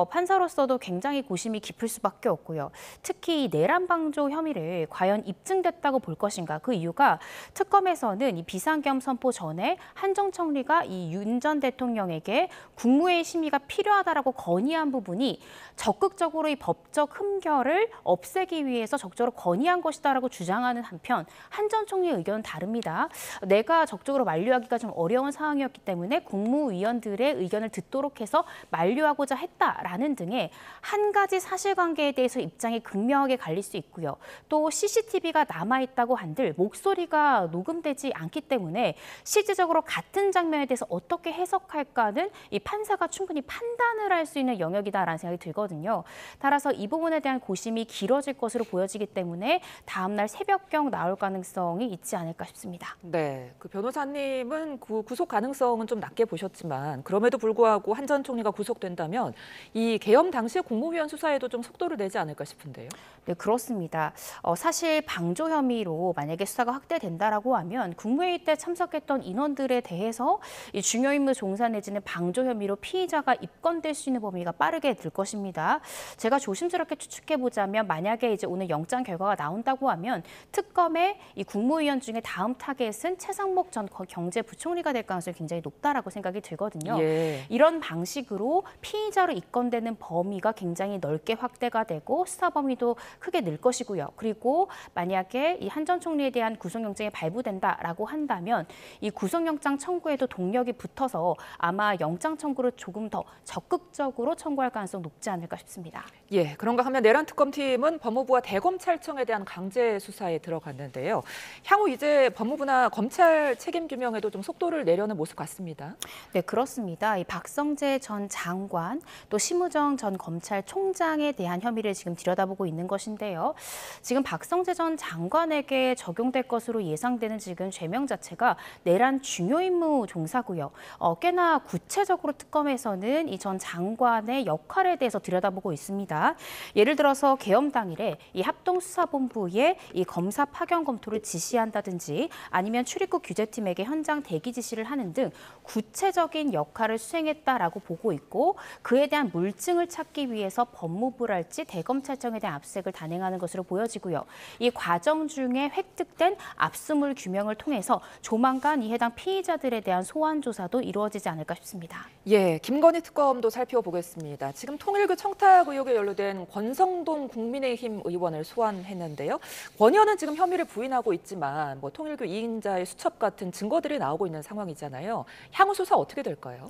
판사로서도 굉장히 고심이 깊을 수밖에 없고요. 특히 이 내란 방조 혐의를 과연 입증됐다고 볼 것인가. 그 이유가 특검에서는 이 비상계엄 선포 전에 한정 총리가 이 윤 전 대통령에게 국무회의 심의가 필요하다라고 건의한 부분이 적극적으로 이 법적 흠결을 없애기 위해서 적극적으로 건의한 것이다라고 주장하는 한편 한 전 총리의 의견은 다릅니다. 내가 적극적으로 만류하기가 좀 어려운 상황이었기 때문에 국무위원들의 의견을 듣도록 해서 만류하고자 했다라는 등의 한 가지 사실관계에 대해서 입장이 극명하게 갈릴 수 있고요. 또 CCTV가 남아있다고 한들 목소리가 녹음되지 않기 때문에 실질적으로 같은 장면에 대해서 어떻게 해석할까는 이 판사가 충분히 판단을 할 수 있는 영역이다라는 생각이 들거든요. 따라서 이 부분에 대한 고심이 길어질 것으로 보여지기 때문에 다음 날 새벽경 나올 가능성이 있지 않을까 싶습니다. 네, 그 변호사님은 구속 가능성은 좀 낮게 보셨지만 그럼에도 불구하고 한 전 총리가 구속된다면 이 계엄 당시 국무위원 수사에도 좀 속도를 내지 않을까 싶은데요. 네, 그렇습니다. 사실 방조 혐의로 만약에 수사가 확대된다라고 하면 국무회의 때 참석했던 인원들에 대해서 이 중요임무 종사 내지는 방조 혐의로 피의자가 입건될 수 있는 범위가 빠르게 들 것입니다. 제가 조심스럽게 추측해보자면 만약에 이제 오늘 영장 결과가 나온다고 하면 특검의 이 국무위원 중에 다음 타겟은 최상목 전 경제부총리가 될 가능성이 굉장히 높다라고 생각이 생각이 들거든요. 예. 이런 방식으로 피의자로 입건되는 범위가 굉장히 넓게 확대가 되고 수사 범위도 크게 늘 것이고요. 그리고 만약에 이 한 전 총리에 대한 구속영장이 발부된다라고 한다면 이 구속영장 청구에도 동력이 붙어서 아마 영장 청구를 조금 더 적극적으로 청구할 가능성이 높지 않을까 싶습니다. 예, 그런가 하면 내란 특검팀은 법무부와 대검찰청에 대한 강제 수사에 들어갔는데요. 향후 이제 법무부나 검찰 책임 규명에도 좀 속도를 내려는 모습 같습니다. 네, 그렇습니다. 이 박성재 전 장관 또 심우정 전 검찰총장에 대한 혐의를 지금 들여다보고 있는 것인데요. 지금 박성재 전 장관에게 적용될 것으로 예상되는 지금 죄명 자체가 내란 중요임무 종사고요. 꽤나 구체적으로 특검에서는 이 전 장관의 역할에 대해서 들여다보고 있습니다. 예를 들어서 계엄 당일에 이 합동수사본부에 이 검사 파견 검토를 지시한다든지 아니면 출입국 규제팀에게 현장 대기 지시를 하는 등 구체적인 역할을 수행했다라고 보고 있고 그에 대한 물증을 찾기 위해서 법무부랄지 대검찰청에 대한 압수색을 단행하는 것으로 보여지고요. 이 과정 중에 획득된 압수물 규명을 통해서 조만간 이 해당 피의자들에 대한 소환 조사도 이루어지지 않을까 싶습니다. 예, 김건희 특검도 살펴보겠습니다. 지금 통일교 청탁 의혹에 연루된 권성동 국민의힘 의원을 소환했는데요. 권 의원은 지금 혐의를 부인하고 있지만 통일교 이인자의 수첩 같은 증거들이 나오고 있는 상황이잖아요. 향후 수사 어떻게 될까요?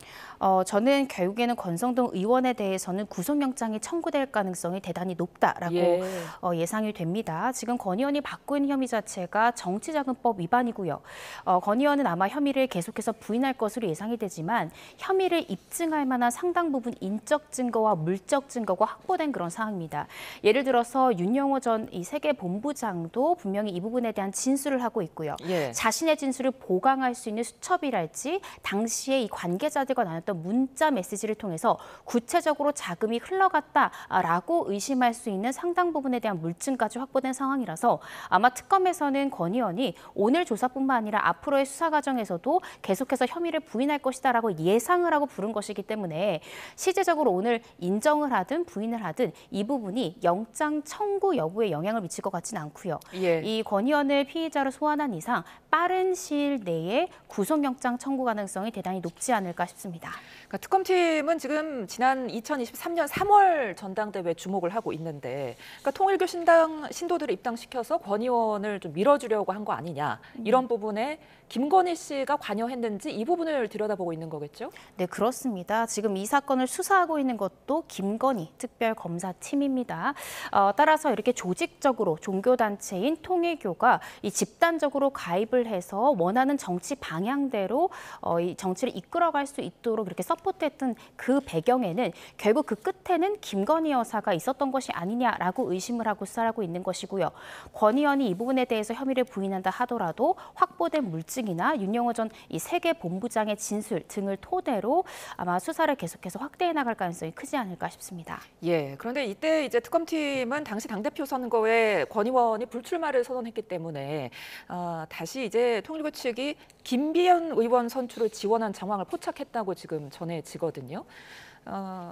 저는 결국에는 권성동 의원에 대해서는 구속영장이 청구될 가능성이 대단히 높다라고 예상이 됩니다. 지금 권 의원이 받고 있는 혐의 자체가 정치자금법 위반이고요. 권 의원은 아마 혐의를 계속해서 부인할 것으로 예상이 되지만 혐의를 입증할 만한 상당 부분 인적 증거와 물적 증거가 확보된 그런 상황입니다. 예를 들어서 윤영호 전 이 세계본부장도 분명히 이 부분에 대한 진술을 하고 있고요. 자신의 진술을 보강할 수 있는 수첩이랄지 당시에 이 관계자들과 나눴던 문자 메시지를 통해서 구체적으로 자금이 흘러갔다라고 의심할 수 있는 상당 부분에 대한 물증까지 확보된 상황이라서 아마 특검에서는 권 의원이 오늘 조사뿐만 아니라 앞으로의 수사 과정에서도 계속해서 혐의를 부인할 것이다라고 예상을 하고 부른 것이기 때문에 실제적으로 오늘 인정을 하든 부인을 하든 이 부분이 영장 청구 여부에 영향을 미칠 것 같지는 않고요. 이 권 의원을 피의자로 소환한 이상 빠른 시일 내에 구속영장 청구 가능성이 대단히 높지 않을까 싶습니다. 그러니까 특검팀은 지금 지난 2023년 3월 전당대회에 주목을 하고 있는데 그러니까 통일교 신도들을 입당시켜서 권 의원을 좀 밀어주려고 한 거 아니냐 이런 부분에 김건희 씨가 관여했는지 이 부분을 들여다보고 있는 거겠죠? 네, 그렇습니다. 지금 이 사건을 수사하고 있는 것도 김건희 특별검사팀입니다. 따라서 이렇게 조직적으로 종교단체인 통일교가 이 집단적으로 가입을 해서 원하는 정치 방향대로 이 정치를 이끌어갈 수 있도록 이렇게 서포트했던 그 배경에는 결국 그 끝에는 김건희 여사가 있었던 것이 아니냐라고 의심을 하고 수사하고 있는 것이고요. 권 의원이 이 부분에 대해서 혐의를 부인한다 하더라도 확보된 물증이나 윤영호 전 이 세계본부장의 진술 등을 토대로 아마 수사를 계속해서 확대해 나갈 가능성이 크지 않을까 싶습니다. 예, 그런데 이때 이제 특검팀은 당시 당대표 선거에 권 의원이 불출마를 선언했기 때문에 다시 이제 통일교 측이 김비연 의원 선출을 지원한 정황을 포착했다고 지금 전해지거든요.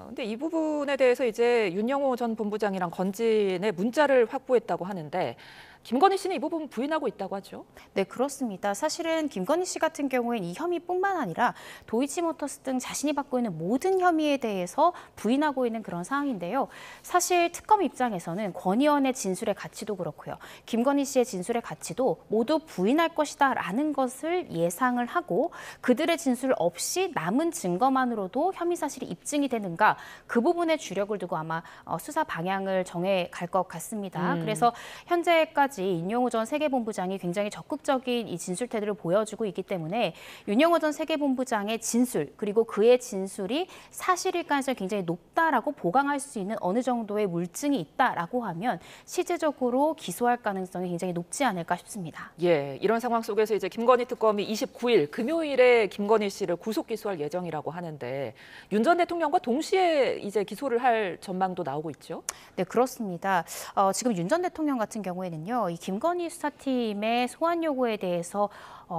근데 이 부분에 대해서 이제 윤영호 전 본부장이랑 건진의 문자를 확보했다고 하는데 김건희 씨는 이 부분 부인하고 있다고 하죠? 네, 그렇습니다. 사실은 김건희 씨 같은 경우에는 이 혐의뿐만 아니라 도이치모터스 등 자신이 받고 있는 모든 혐의에 대해서 부인하고 있는 그런 상황인데요. 사실 특검 입장에서는 권 의원의 진술의 가치도 그렇고요. 김건희 씨의 진술의 가치도 모두 부인할 것이다라는 것을 예상을 하고 그들의 진술 없이 남은 증거만으로도 혐의 사실이 입증이 되는가 그 부분에 주력을 두고 아마 수사 방향을 정해 갈 것 같습니다. 그래서 현재까지 윤영호 전 세계본부장이 굉장히 적극적인 이 진술 태도를 보여주고 있기 때문에 윤영호 전 세계본부장의 진술 그리고 그의 진술이 사실일 가능성이 굉장히 높다라고 보강할 수 있는 어느 정도의 물증이 있다라고 하면 실제적으로 기소할 가능성이 굉장히 높지 않을까 싶습니다. 예, 이런 상황 속에서 이제 김건희 특검이 29일 금요일에 김건희 씨를 구속 기소할 예정이라고 하는데 윤 전 대통령과 동시에 이제 기소를 할 전망도 나오고 있죠? 네, 그렇습니다. 지금 윤 전 대통령 같은 경우에는요. 이 김건희 수사팀의 소환 요구에 대해서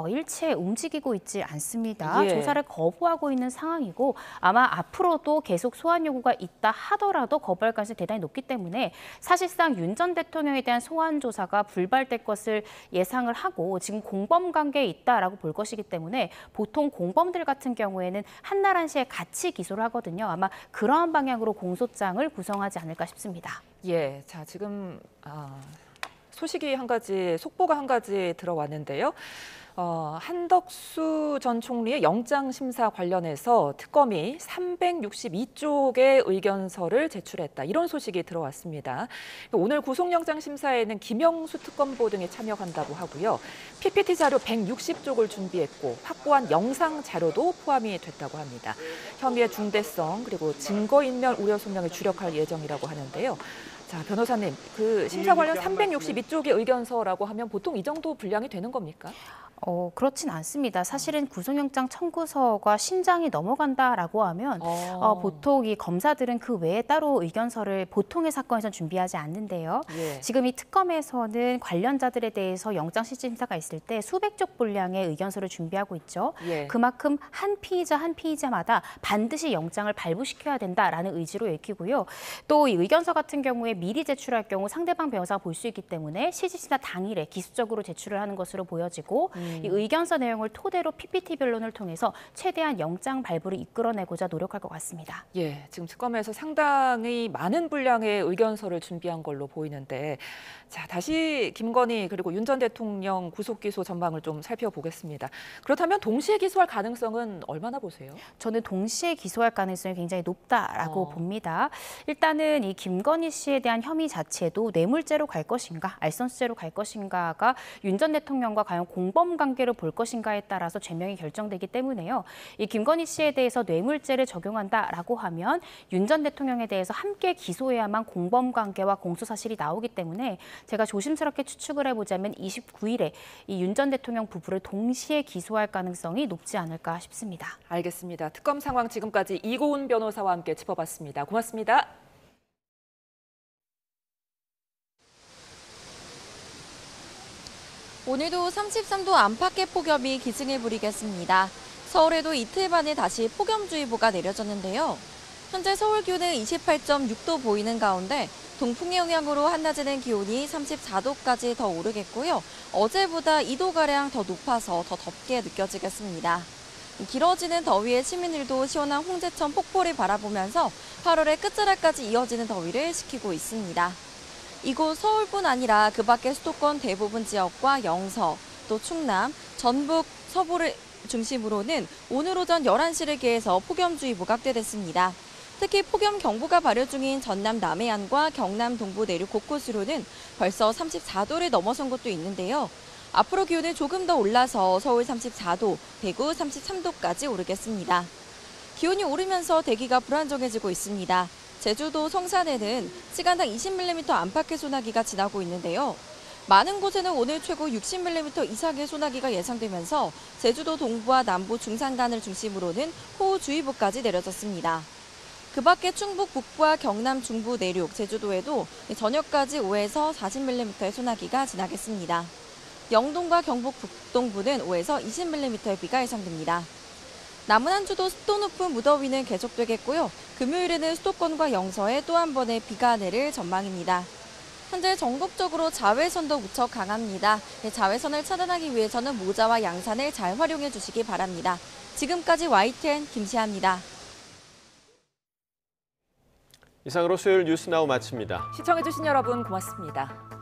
일체 움직이고 있지 않습니다. 예. 조사를 거부하고 있는 상황이고 아마 앞으로도 계속 소환 요구가 있다 하더라도 거부할 가능성이 대단히 높기 때문에 사실상 윤 전 대통령에 대한 소환 조사가 불발될 것을 예상을 하고 지금 공범 관계에 있다라고 볼 것이기 때문에 보통 공범들 같은 경우에는 한날 한시에 같이 기소를 하거든요. 아마 그러한 방향으로 공소장을 구성하지 않을까 싶습니다. 예, 자 지금 소식이 한 가지, 속보가 한 가지 들어왔는데요. 한덕수 전 총리의 영장 심사 관련해서 특검이 362쪽의 의견서를 제출했다. 이런 소식이 들어왔습니다. 오늘 구속영장 심사에는 김영수 특검보 등이 참여한다고 하고요. PPT 자료 160쪽을 준비했고 확보한 영상 자료도 포함이 됐다고 합니다. 혐의의 중대성 그리고 증거인멸 우려 소명에 주력할 예정이라고 하는데요. 자, 변호사님, 그 심사 관련 362쪽의 의견서라고 하면 보통 이 정도 분량이 되는 겁니까? 그렇진 않습니다. 사실은 구속영장 청구서가 신장이 넘어간다라고 하면 보통 이 검사들은 그 외에 따로 의견서를 보통의 사건에선 준비하지 않는데요. 예. 지금 이 특검에서는 관련자들에 대해서 영장 실질심사가 있을 때 수백 쪽 분량의 의견서를 준비하고 있죠. 예. 그만큼 한 피의자마다 반드시 영장을 발부시켜야 된다라는 의지로 읽히고요. 또 이 의견서 같은 경우에 미리 제출할 경우 상대방 변호사가 볼 수 있기 때문에 실질심사 당일에 기습적으로 제출을 하는 것으로 보여지고 이 의견서 내용을 토대로 PPT 변론을 통해서 최대한 영장 발부를 이끌어내고자 노력할 것 같습니다. 예, 지금 특검에서 상당히 많은 분량의 의견서를 준비한 걸로 보이는데 자, 다시 김건희 그리고 윤 전 대통령 구속 기소 전망을 좀 살펴보겠습니다. 그렇다면 동시에 기소할 가능성은 얼마나 보세요? 저는 동시에 기소할 가능성이 굉장히 높다라고 봅니다. 일단은 이 김건희 씨에 대한 혐의 자체도 뇌물죄로 갈 것인가, 알선수죄로 갈 것인가가 윤 전 대통령과 과연 공범 관계로 볼 것인가에 따라서 죄명이 결정되기 때문에요. 이 김건희 씨에 대해서 뇌물죄를 적용한다라고 하면 윤 전 대통령에 대해서 함께 기소해야만 공범 관계와 공소 사실이 나오기 때문에 제가 조심스럽게 추측을 해보자면 29일에 이 윤 전 대통령 부부를 동시에 기소할 가능성이 높지 않을까 싶습니다. 알겠습니다. 특검 상황 지금까지 이고은 변호사와 함께 짚어봤습니다. 고맙습니다. 오늘도 33도 안팎의 폭염이 기승을 부리겠습니다. 서울에도 이틀 만에 다시 폭염주의보가 내려졌는데요. 현재 서울 기온은 28.6도 보이는 가운데 동풍의 영향으로 한낮에는 기온이 34도까지 더 오르겠고요. 어제보다 2도가량 더 높아서 더 덥게 느껴지겠습니다. 길어지는 더위에 시민들도 시원한 홍제천 폭포를 바라보면서 8월의 끝자락까지 이어지는 더위를 식히고 있습니다. 이곳 서울뿐 아니라 그 밖의 수도권 대부분 지역과 영서, 또 충남, 전북, 서부를 중심으로는 오늘 오전 11시를 기해서 폭염주의보가 확대됐습니다. 특히 폭염경보가 발효 중인 전남 남해안과 경남 동부 내륙 곳곳으로는 벌써 34도를 넘어선 곳도 있는데요. 앞으로 기온은 조금 더 올라서 서울 34도, 대구 33도까지 오르겠습니다. 기온이 오르면서 대기가 불안정해지고 있습니다. 제주도 성산에는 시간당 20mm 안팎의 소나기가 지나고 있는데요. 많은 곳에는 오늘 최고 60mm 이상의 소나기가 예상되면서 제주도 동부와 남부 중산간을 중심으로는 호우주의보까지 내려졌습니다. 그 밖에 충북 북부와 경남 중부 내륙, 제주도에도 저녁까지 5에서 40mm의 소나기가 지나겠습니다. 영동과 경북 북동부는 5에서 20mm의 비가 예상됩니다. 남은 한 주도 습도 높은 무더위는 계속되겠고요. 금요일에는 수도권과 영서에 또 한 번의 비가 내릴 전망입니다. 현재 전국적으로 자외선도 무척 강합니다. 자외선을 차단하기 위해서는 모자와 양산을 잘 활용해 주시기 바랍니다. 지금까지 YTN 김시아입니다. 이상으로 수요일 뉴스나우 마칩니다. 시청해주신 여러분 고맙습니다.